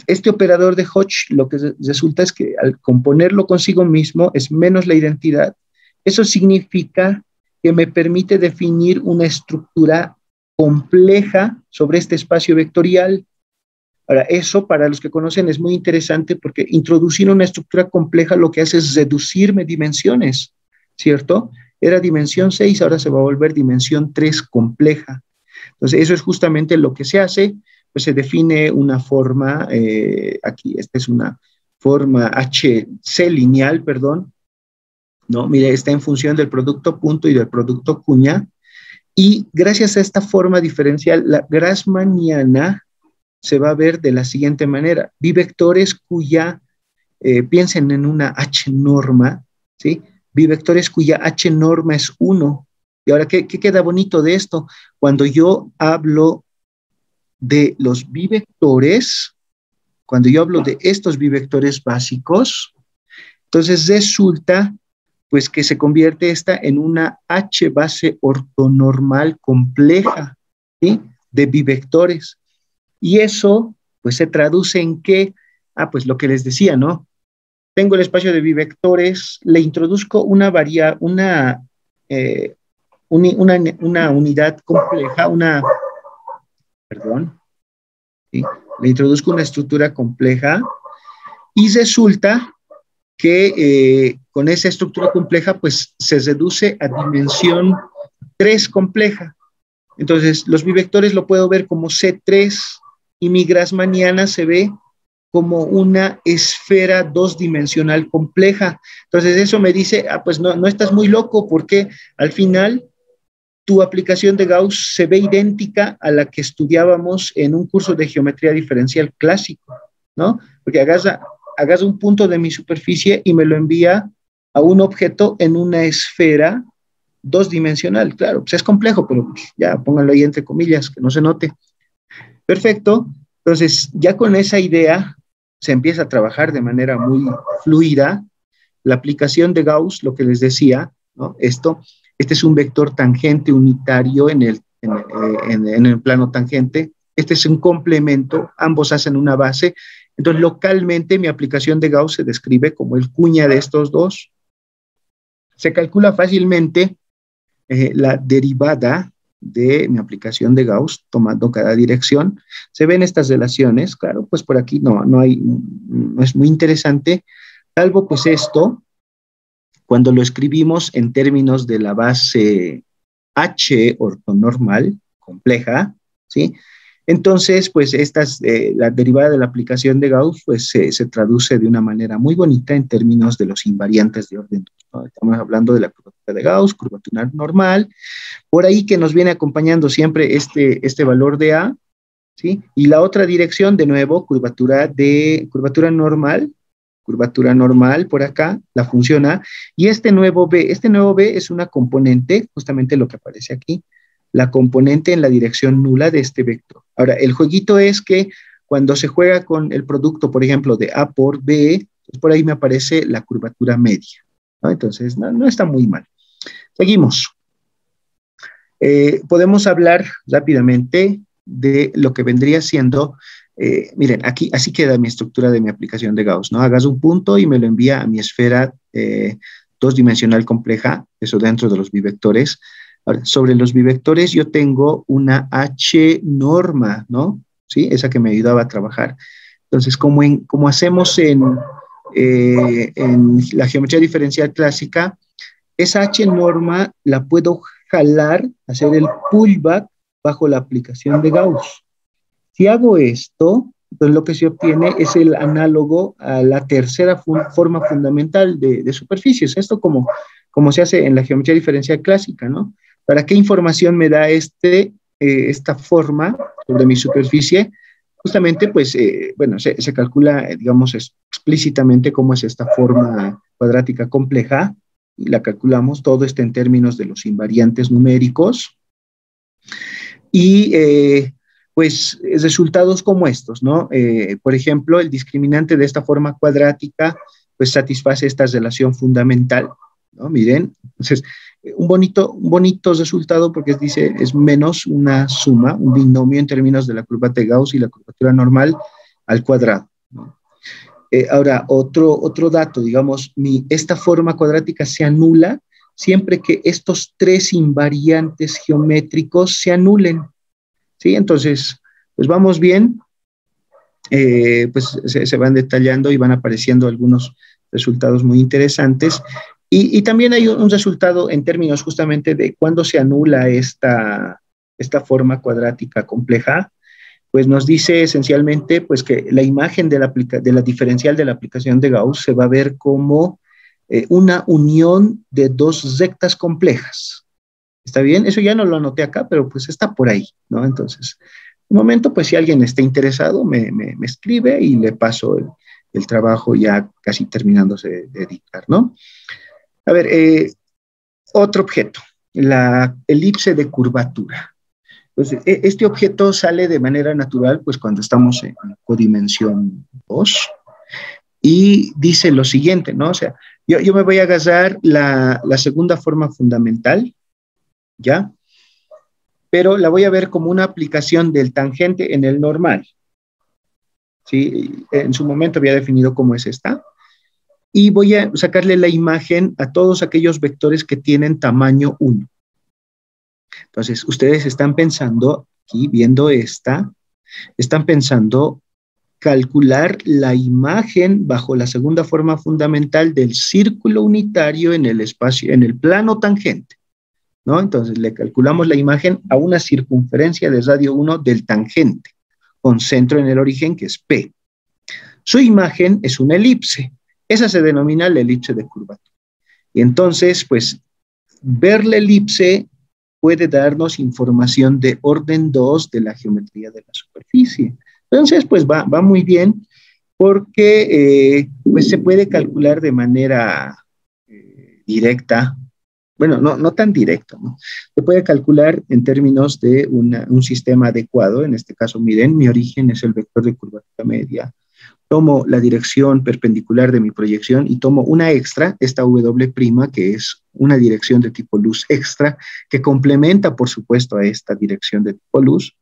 este operador de Hodge, lo que resulta es que al componerlo consigo mismo es menos la identidad. Eso significa que me permite definir una estructura compleja sobre este espacio vectorial. Ahora, eso para los que conocen es muy interesante porque introducir una estructura compleja lo que hace es reducirme dimensiones, ¿cierto? Era dimensión 6, ahora se va a volver dimensión 3 compleja. Entonces, eso es justamente lo que se hace. Pues se define una forma, aquí, esta es una forma HC lineal, perdón, ¿no? Mire, está en función del producto punto y del producto cuña, y gracias a esta forma diferencial, la grassmanniana se va a ver de la siguiente manera. Bivectores cuya, piensen en una H norma, ¿sí? Bivectores cuya H norma es 1. Y ahora, ¿qué queda bonito de esto? Cuando yo hablo de los bivectores, cuando yo hablo de estos bivectores básicos, entonces resulta pues que se convierte esta en una H base ortonormal compleja, ¿sí? De bivectores. Y eso pues se traduce en que, pues lo que les decía, ¿no? Tengo el espacio de bivectores, le introduzco una unidad compleja, ¿sí? Le introduzco una estructura compleja y resulta que con esa estructura compleja pues se reduce a dimensión 3 compleja. Entonces los bivectores lo puedo ver como C3 y mi grassmanniana se ve como una esfera 2-dimensional compleja. Entonces eso me dice, pues no estás muy loco porque al final tu aplicación de Gauss se ve idéntica a la que estudiábamos en un curso de geometría diferencial clásico, ¿no? Porque agarra un punto de mi superficie y me lo envía a un objeto en una esfera dos-dimensional. Claro, pues es complejo, pero pues ya pónganlo ahí entre comillas, que no se note. Perfecto. Entonces, ya con esa idea se empieza a trabajar de manera muy fluida. La aplicación de Gauss, lo que les decía, ¿no? Este es un vector tangente unitario en el plano tangente. Este es un complemento, ambos hacen una base. Entonces, localmente, mi aplicación de Gauss se describe como el cuña de estos dos. Se calcula fácilmente la derivada de mi aplicación de Gauss, tomando cada dirección. Se ven estas relaciones, claro, pues por aquí no es muy interesante, salvo pues esto, cuando lo escribimos en términos de la base H ortonormal compleja, ¿sí? Entonces, pues la derivada de la aplicación de Gauss, pues se traduce de una manera muy bonita en términos de los invariantes de orden 2, ¿no? Estamos hablando de la curvatura de Gauss, curvatura normal, por ahí que nos viene acompañando siempre este valor de A, ¿sí? Y la otra dirección, de nuevo, curvatura normal por acá, la función A, y este nuevo B es una componente, justamente lo que aparece aquí, la componente en la dirección nula de este vector. Ahora, el jueguito es que cuando se juega con el producto, por ejemplo, de A por B, pues por ahí me aparece la curvatura media, ¿no? Entonces, no está muy mal. Seguimos. Podemos hablar rápidamente de lo que vendría siendo, miren, aquí así queda mi estructura de mi aplicación de Gauss, ¿no? Hagas un punto y me lo envía a mi esfera dos-dimensional compleja, eso dentro de los bivectores. Ahora, sobre los bivectores yo tengo una H norma, ¿no? ¿Sí? Esa que me ayudaba a trabajar. Entonces, como hacemos en la geometría diferencial clásica, esa H norma la puedo jalar, hacer el pullback bajo la aplicación de Gauss. Si hago esto, pues lo que se obtiene es el análogo a la tercera forma fundamental de superficies. Esto como se hace en la geometría diferencial clásica, ¿no? ¿Para qué información me da esta forma sobre mi superficie? Justamente, pues, bueno, se calcula, digamos, explícitamente cómo es esta forma cuadrática compleja, y la calculamos, todo está en términos de los invariantes numéricos, y pues resultados como estos, ¿no? Por ejemplo, el discriminante de esta forma cuadrática, pues satisface esta relación fundamental, ¿no? Miren, entonces, un bonito resultado porque dice, es menos una suma, un binomio en términos de la curva de Gauss y la curvatura normal al cuadrado, ¿no? Ahora, otro dato, digamos, esta forma cuadrática se anula siempre que estos tres invariantes geométricos se anulen, ¿sí? Entonces, pues vamos bien, pues se van detallando y van apareciendo algunos resultados muy interesantes. Y también hay un resultado en términos justamente de cuándo se anula esta forma cuadrática compleja, pues nos dice esencialmente pues que la imagen de la diferencial de la aplicación de Gauss se va a ver como una unión de dos rectas complejas. ¿Está bien? Eso ya no lo anoté acá, pero pues está por ahí, ¿no? Entonces, un momento, pues si alguien está interesado, me escribe y le paso el trabajo ya casi terminándose de editar, ¿no? A ver, otro objeto, la elipse de curvatura. Entonces, este objeto sale de manera natural, pues cuando estamos en codimensión 2, y dice lo siguiente, ¿no? O sea, yo me voy a agarrar la segunda forma fundamental, ¿ya? Pero la voy a ver como una aplicación del tangente en el normal, ¿sí? En su momento había definido cómo es esta, y voy a sacarle la imagen a todos aquellos vectores que tienen tamaño 1. Entonces, ustedes están pensando, aquí viendo están pensando calcular la imagen bajo la segunda forma fundamental del círculo unitario en el espacio, en el plano tangente, ¿no? Entonces, le calculamos la imagen a una circunferencia de radio 1 del tangente, con centro en el origen, que es P. Su imagen es una elipse. Esa se denomina la elipse de curvatura. Y entonces, pues, ver la elipse puede darnos información de orden 2 de la geometría de la superficie. Entonces, pues va muy bien. porque pues se puede calcular de manera directa, bueno, no tan directo, ¿no? Se puede calcular en términos de un sistema adecuado. En este caso, miren, mi origen es el vector de curvatura media. Tomo la dirección perpendicular de mi proyección y tomo una extra, esta W', que es una dirección de tipo luz extra, que complementa, por supuesto, a esta dirección de tipo luz.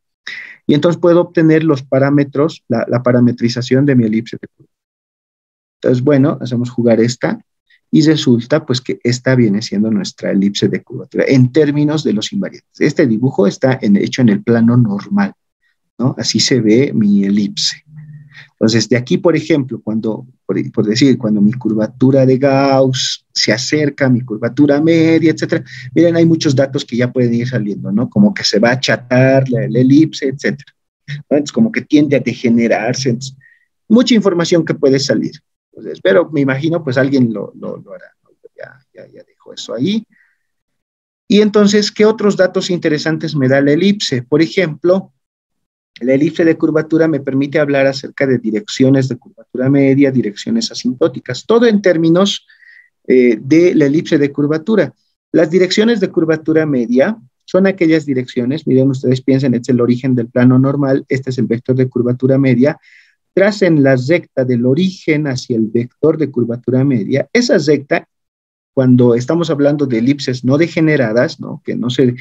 Y entonces puedo obtener los parámetros, la parametrización de mi elipse de curvatura. Entonces, bueno, hacemos jugar esta y resulta pues que esta viene siendo nuestra elipse de curvatura en términos de los invariantes. Este dibujo está hecho en el plano normal, ¿no? Así se ve mi elipse. Entonces, de aquí, por ejemplo, por decir, cuando mi curvatura de Gauss se acerca a mi curvatura media, etcétera, miren, hay muchos datos que ya pueden ir saliendo, ¿no? Como que se va a achatar la elipse, etcétera. Entonces, como que tiende a degenerarse. Entonces, mucha información que puede salir. Entonces, pero me imagino, pues alguien lo hará, ¿no? Ya dejo eso ahí. Y entonces, ¿qué otros datos interesantes me da la elipse? Por ejemplo, la elipse de curvatura me permite hablar acerca de direcciones de curvatura media, direcciones asintóticas, todo en términos de la elipse de curvatura. Las direcciones de curvatura media son aquellas direcciones, miren, ustedes piensen, este es el origen del plano normal, este es el vector de curvatura media, tracen la recta del origen hacia el vector de curvatura media. Esa recta, cuando estamos hablando de elipses no degeneradas, ¿no? Que no se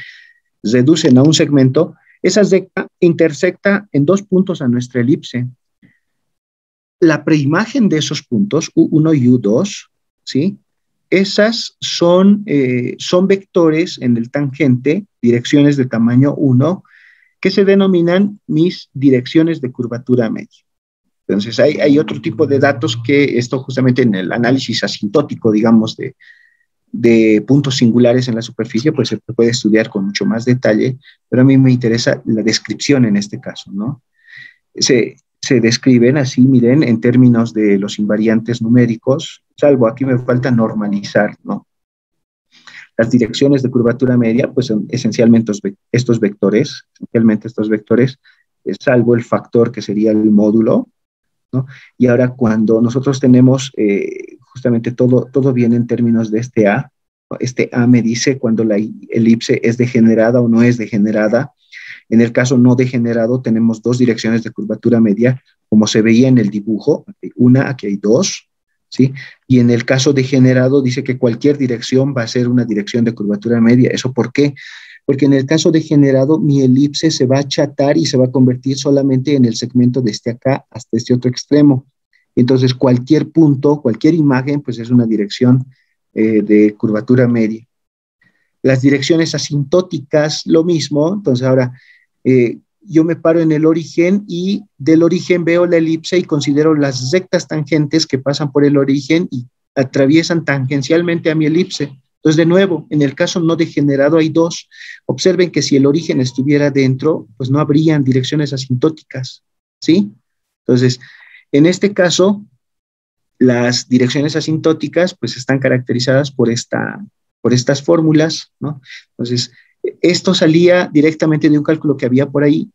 reducen a un segmento, esa recta intersecta en dos puntos a nuestra elipse. La preimagen de esos puntos, U1 y U2, ¿sí? Esas son vectores en el tangente, direcciones de tamaño 1, que se denominan mis direcciones de curvatura media. Entonces, hay otro tipo de datos que esto justamente en el análisis asintótico, digamos, de puntos singulares en la superficie, pues se puede estudiar con mucho más detalle, pero a mí me interesa la descripción en este caso, ¿no? Se describen así, miren, en términos de los invariantes numéricos, salvo aquí me falta normalizar, ¿no? Las direcciones de curvatura media, pues son esencialmente estos vectores, salvo el factor que sería el módulo, ¿no? Y ahora cuando nosotros tenemos justamente todo viene en términos de este A, ¿no? Este A me dice cuando la elipse es degenerada o no es degenerada. En el caso no degenerado tenemos dos direcciones de curvatura media, como se veía en el dibujo, aquí hay dos, ¿sí? Y en el caso degenerado dice que cualquier dirección va a ser una dirección de curvatura media. ¿Eso por qué? Porque en el caso degenerado mi elipse se va a achatar y se va a convertir solamente en el segmento desde acá hasta este otro extremo. Entonces cualquier punto, cualquier imagen, pues es una dirección de curvatura media. Las direcciones asintóticas, lo mismo. Entonces ahora yo me paro en el origen y del origen veo la elipse y considero las rectas tangentes que pasan por el origen y atraviesan tangencialmente a mi elipse. Entonces, de nuevo, en el caso no degenerado hay dos. Observen que si el origen estuviera dentro, pues no habrían direcciones asintóticas, ¿sí? Entonces, en este caso, las direcciones asintóticas pues están caracterizadas por estas fórmulas, ¿no? Entonces, esto salía directamente de un cálculo que había por ahí.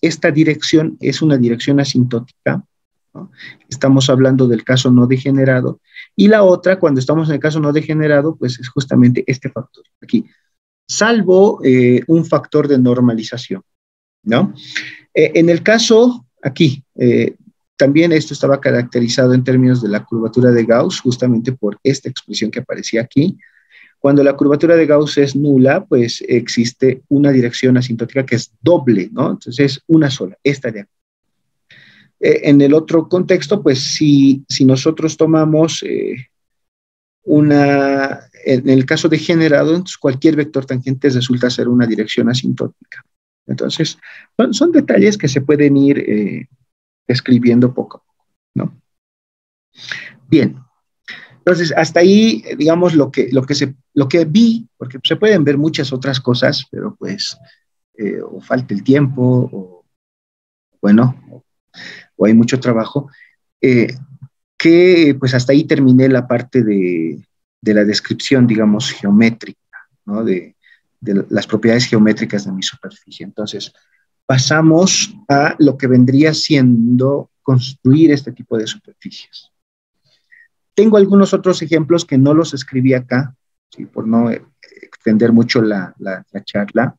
Esta dirección es una dirección asintótica, ¿no? Estamos hablando del caso no degenerado. Y la otra, cuando estamos en el caso no degenerado, pues es justamente este factor aquí, salvo un factor de normalización, ¿no? En el caso aquí, también esto estaba caracterizado en términos de la curvatura de Gauss, justamente por esta expresión que aparecía aquí. Cuando la curvatura de Gauss es nula, pues existe una dirección asintótica que es doble, ¿no? Entonces es una sola, esta de aquí. En el otro contexto, pues si nosotros tomamos en el caso degenerado, entonces cualquier vector tangente resulta ser una dirección asintótica. Entonces, son detalles que se pueden ir escribiendo poco a poco, ¿no? Bien. Entonces, hasta ahí, digamos, lo que vi, porque se pueden ver muchas otras cosas, pero pues, o falta el tiempo, o bueno, o hay mucho trabajo, que pues hasta ahí terminé la parte de la descripción, digamos, geométrica, ¿no? De las propiedades geométricas de mi superficie. Entonces, pasamos a lo que vendría siendo construir este tipo de superficies. Tengo algunos otros ejemplos que no los escribí acá, ¿sí? Por no extender mucho la charla.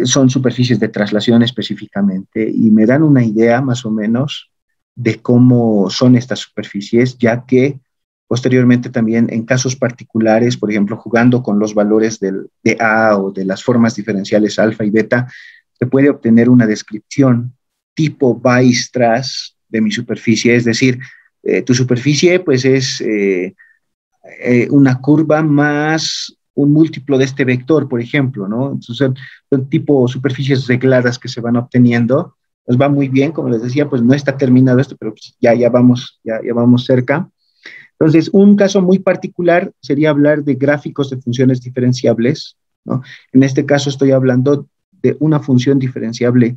Son superficies de traslación específicamente y me dan una idea más o menos de cómo son estas superficies, ya que posteriormente también en casos particulares, por ejemplo, jugando con los valores de A o de las formas diferenciales alfa y beta, se puede obtener una descripción tipo Weierstrass de mi superficie, es decir, tu superficie pues es una curva más un múltiplo de este vector, por ejemplo, ¿no? Entonces, son tipo superficies regladas que se van obteniendo. Nos va muy bien, como les decía, pues no está terminado esto, pero pues ya vamos cerca. Entonces, un caso muy particular sería hablar de gráficos de funciones diferenciables, ¿no? En este caso estoy hablando de una función diferenciable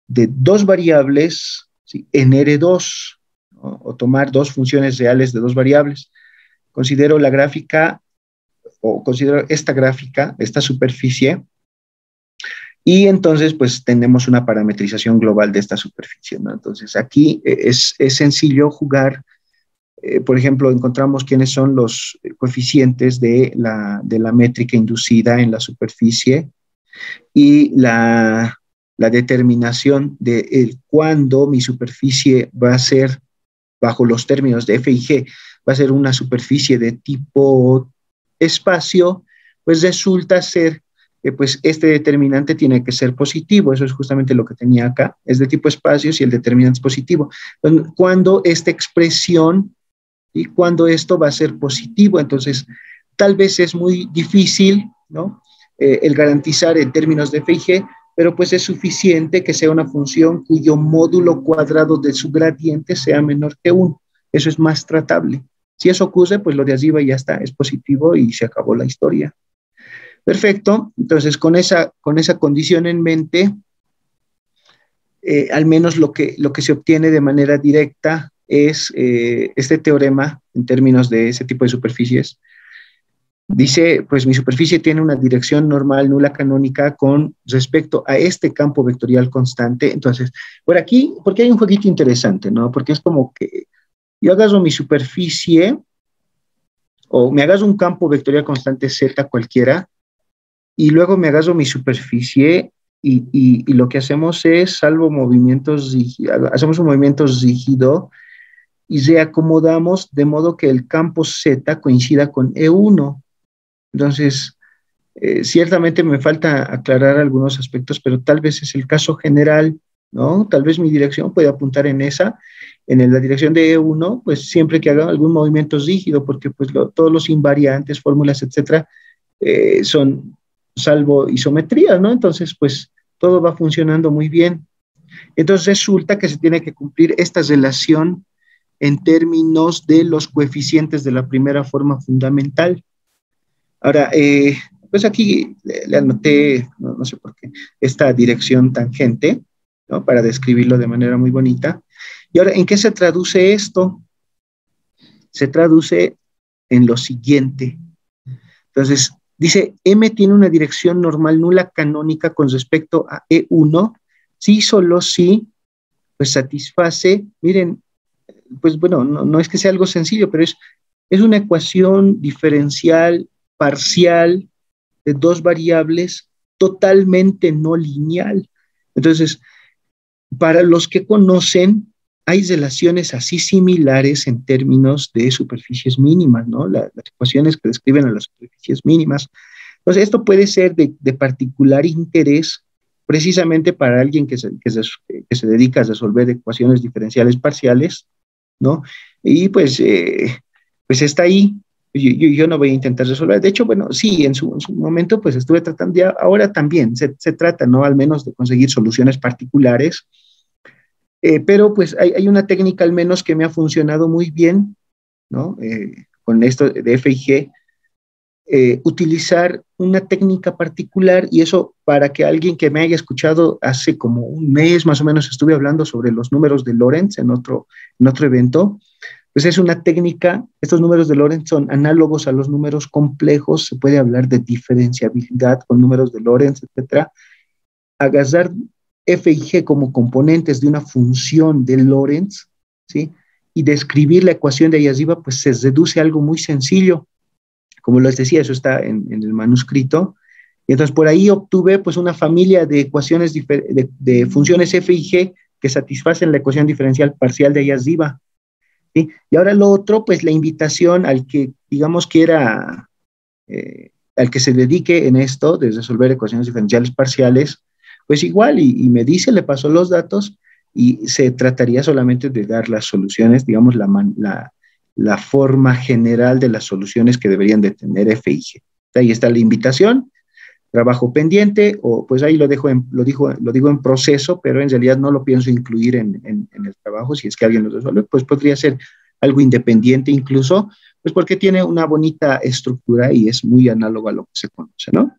de dos variables, ¿sí? En R2, ¿no? O tomar dos funciones reales de dos variables. Considero la gráfica, o considero esta gráfica, esta superficie, y entonces pues tenemos una parametrización global de esta superficie, ¿no? Entonces aquí es sencillo jugar, por ejemplo, encontramos quiénes son los coeficientes de la métrica inducida en la superficie y la determinación de cuándo mi superficie va a ser, bajo los términos de F y G, va a ser una superficie de tipo espacio, pues resulta ser que pues este determinante tiene que ser positivo. Eso es justamente lo que tenía acá, es de tipo espacio si el determinante es positivo. Entonces, cuando esta expresión y cuando esto va a ser positivo, entonces tal vez es muy difícil, ¿no? El garantizar en términos de F y G, pero pues es suficiente que sea una función cuyo módulo cuadrado de su gradiente sea menor que 1. Eso es más tratable. Si eso ocurre, pues lo de arriba ya está, es positivo y se acabó la historia. Perfecto, entonces con esa condición en mente, al menos lo que se obtiene de manera directa es este teorema en términos de ese tipo de superficies. Dice, pues mi superficie tiene una dirección normal nula canónica con respecto a este campo vectorial constante. Entonces, por aquí, porque hay un jueguito interesante, ¿no? Porque es como que yo agarro mi superficie o me agarro un campo vectorial constante Z cualquiera y luego me agarro mi superficie y lo que hacemos es, salvo movimientos, hacemos un movimiento rígido y reacomodamos de modo que el campo Z coincida con E1. Entonces, ciertamente me falta aclarar algunos aspectos, pero tal vez es el caso general, ¿no? Tal vez mi dirección puede apuntar en la dirección de E1, pues siempre que haga algún movimiento rígido, porque pues todos los invariantes, fórmulas, etcétera, son salvo isometría, ¿no? Entonces, pues todo va funcionando muy bien. Entonces resulta que se tiene que cumplir esta relación en términos de los coeficientes de la primera forma fundamental. Ahora, pues aquí le anoté, no sé por qué, esta dirección tangente, ¿no? Para describirlo de manera muy bonita. Y ahora, ¿en qué se traduce esto? Se traduce en lo siguiente. Entonces, dice, M tiene una dirección normal nula canónica con respecto a E1, si solo si, pues satisface, miren, pues bueno, no es que sea algo sencillo, pero es una ecuación diferencial parcial de dos variables totalmente no lineal. Entonces, para los que conocen, hay relaciones así similares en términos de superficies mínimas, ¿no? Las ecuaciones que describen a las superficies mínimas. Entonces, esto puede ser de particular interés precisamente para alguien que se dedica a resolver ecuaciones diferenciales parciales, ¿no? Y pues está ahí. Yo no voy a intentar resolver. De hecho, bueno, sí, en su momento pues estuve tratando, ya ahora también se trata, ¿no? Al menos de conseguir soluciones particulares, pero pues hay una técnica al menos que me ha funcionado muy bien, ¿no? Con esto de F y G, utilizar una técnica particular, y eso para que alguien que me haya escuchado hace como un mes más o menos estuve hablando sobre los números de Lorentz en otro evento. Pues es una técnica, estos números de Lorentz son análogos a los números complejos, se puede hablar de diferenciabilidad con números de Lorentz, etcétera. Agarrar F y G como componentes de una función de Lorentz, ¿sí? Y describir la ecuación de ahí arriba, pues se reduce a algo muy sencillo. Como les decía, eso está en el manuscrito. Y entonces por ahí obtuve pues una familia de ecuaciones de funciones F y G que satisfacen la ecuación diferencial parcial de ahí arriba. ¿Sí? Y ahora lo otro, pues la invitación al que, digamos, quiera, al que se dedique en esto de resolver ecuaciones diferenciales parciales, pues igual, y me dice, le pasó los datos, y se trataría solamente de dar las soluciones, digamos, la forma general de las soluciones que deberían de tener F y G. Ahí está la invitación, trabajo pendiente, o pues ahí lo digo en proceso, pero en realidad no lo pienso incluir en el trabajo. Si es que alguien lo resuelve, pues podría ser algo independiente incluso, pues porque tiene una bonita estructura y es muy análogo a lo que se conoce, ¿no?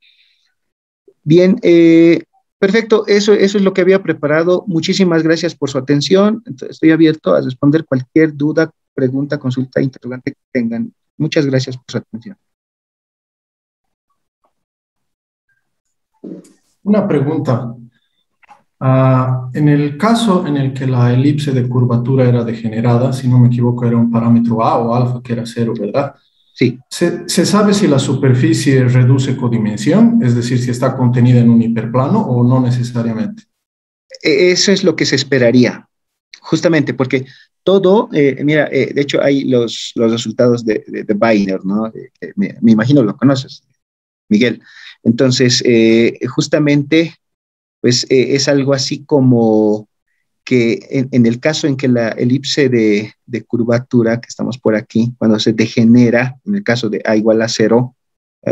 Bien, perfecto, eso es lo que había preparado. Muchísimas gracias por su atención. Estoy abierto a responder cualquier duda, pregunta, consulta, interrogante que tengan. Muchas gracias por su atención. Una pregunta. En el caso en el que la elipse de curvatura era degenerada, si no me equivoco, era un parámetro A o alfa que era cero, ¿verdad? Sí. ¿Se sabe si la superficie reduce codimensión? Es decir, si está contenida en un hiperplano o no necesariamente. Eso es lo que se esperaría, justamente porque todo, mira, de hecho hay los resultados de Wiener, ¿no? Me imagino lo conoces, Miguel. Entonces, justamente, pues es algo así como que en el caso en que la elipse de curvatura, que estamos por aquí, cuando se degenera, en el caso de A igual a 0,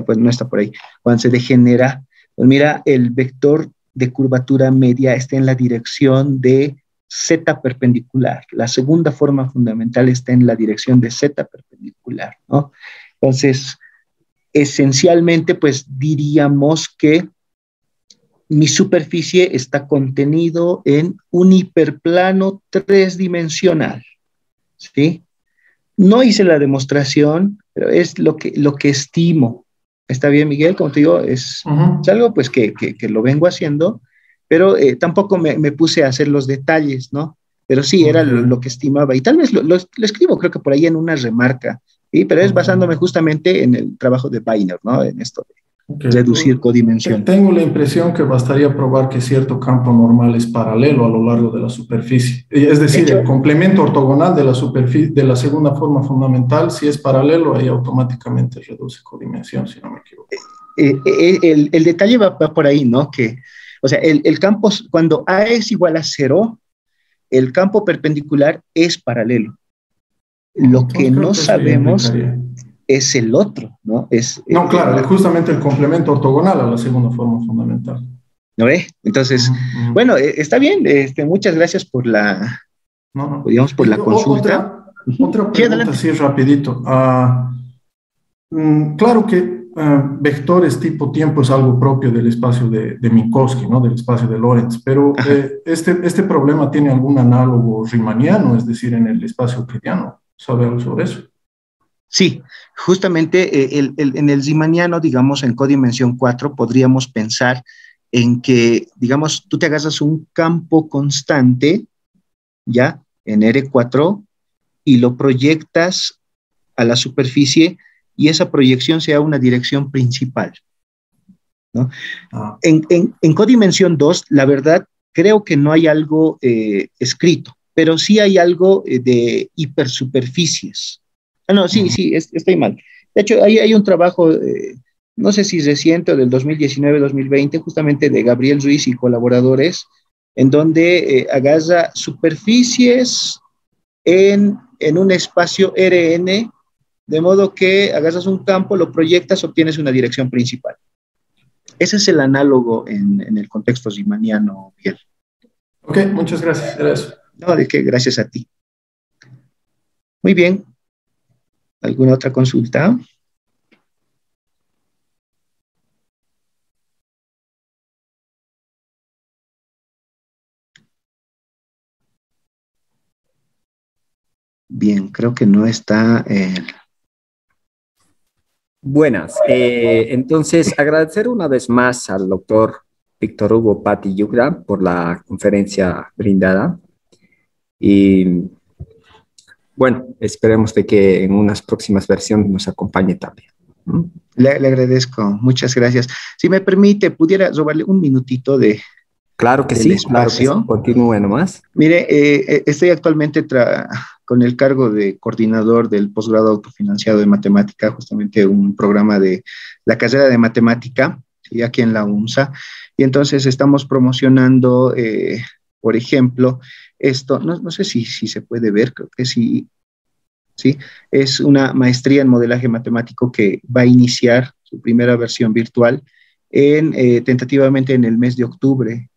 pues no está por ahí, cuando se degenera, pues mira, el vector de curvatura media está en la dirección de z perpendicular. La segunda forma fundamental está en la dirección de z perpendicular, ¿no? Entonces, esencialmente, pues diríamos que mi superficie está contenido en un hiperplano tridimensional, ¿sí? No hice la demostración, pero es lo que estimo. ¿Está bien, Miguel? Como te digo, es algo pues que lo vengo haciendo, pero tampoco me puse a hacer los detalles, ¿no? Pero sí, era lo que estimaba. Y tal vez lo escribo, creo que por ahí en una remarca, ¿sí? Pero es basándome justamente en el trabajo de Wiener, ¿no? En esto de reducir codimensión. Tengo la impresión que bastaría probar que cierto campo normal es paralelo a lo largo de la superficie. Es decir, el complemento ortogonal de la superficie, de la segunda forma fundamental, si es paralelo, ahí automáticamente reduce codimensión, si no me equivoco. El detalle va por ahí, ¿no? Que, o sea, el campo, cuando A es igual a 0, el campo perpendicular es paralelo. Lo que no sabemos es el otro, ¿no? No, claro, justamente el complemento ortogonal a la segunda forma fundamental. ¿No ve? Entonces, bueno, está bien. Muchas gracias por la, digamos, por la consulta. Otra pregunta, sí, rapidito. Claro que vectores tipo tiempo es algo propio del espacio de Minkowski, ¿no? Del espacio de Lorentz, pero este problema tiene algún análogo riemanniano, es decir, en el espacio euclidiano. ¿Sabe algo sobre eso? Sí, justamente en el riemanniano, digamos, en codimensión 4, podríamos pensar en que, digamos, tú te agarras un campo constante, ¿ya? En R4, y lo proyectas a la superficie, y esa proyección sea una dirección principal, ¿no? En codimensión 2, la verdad, creo que no hay algo escrito, pero sí hay algo de hipersuperficies. No, sí, estoy mal. De hecho, hay un trabajo, no sé si reciente o del 2019-2020, justamente de Gabriel Ruiz y colaboradores, en donde agarra superficies en un espacio Rn, de modo que agarras un campo, lo proyectas, obtienes una dirección principal. Ese es el análogo en el contexto riemanniano, Miguel. Ok, muchas gracias. Era eso. No, de qué, gracias a ti. Muy bien. ¿Alguna otra consulta? Bien, creo que no está. Buenas. Entonces, agradecer una vez más al doctor Víctor Hugo, Patti Yugra, por la conferencia brindada. Y bueno, esperemos de que en unas próximas versiones nos acompañe también. Le agradezco, muchas gracias. Si me permite, pudiera robarle un minutito de Claro que sí, claro que sí. Continúe nomás. Mire, estoy actualmente con el cargo de coordinador del posgrado autofinanciado de matemática, justamente un programa de la carrera de matemática, y aquí en la UNSA, y entonces estamos promocionando, por ejemplo, esto, no sé si se puede ver, creo que sí, es una maestría en modelaje matemático que va a iniciar su primera versión virtual tentativamente en el mes de octubre.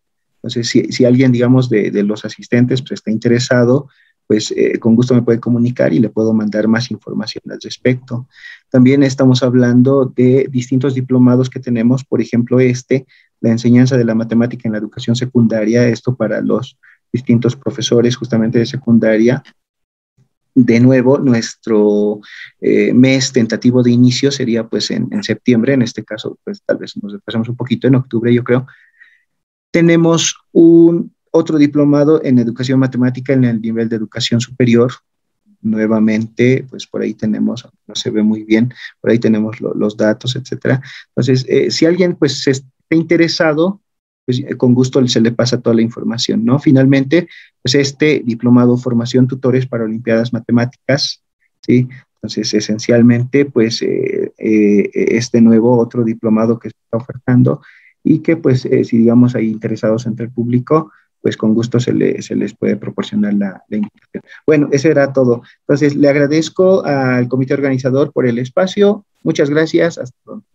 Entonces, si alguien, digamos, de los asistentes pues, está interesado, pues con gusto me puede comunicar y le puedo mandar más información al respecto. También estamos hablando de distintos diplomados que tenemos, por ejemplo, la enseñanza de la matemática en la educación secundaria, esto para los distintos profesores justamente de secundaria. De nuevo, nuestro mes tentativo de inicio sería pues en septiembre, en este caso pues tal vez nos pasamos un poquito en octubre, yo creo. Tenemos otro diplomado en educación matemática en el nivel de educación superior. Nuevamente, pues por ahí tenemos, no se ve muy bien, por ahí tenemos los datos, etcétera. Entonces, si alguien pues está interesado, pues con gusto se le pasa toda la información, ¿no? Finalmente, pues este diplomado formación tutores para olimpiadas matemáticas, ¿sí? Entonces, esencialmente, pues este nuevo otro diplomado que se está ofertando y que, pues, si digamos hay interesados entre el público, pues con gusto se les puede proporcionar la invitación. Bueno, eso era todo. Entonces, le agradezco al comité organizador por el espacio. Muchas gracias. Hasta pronto.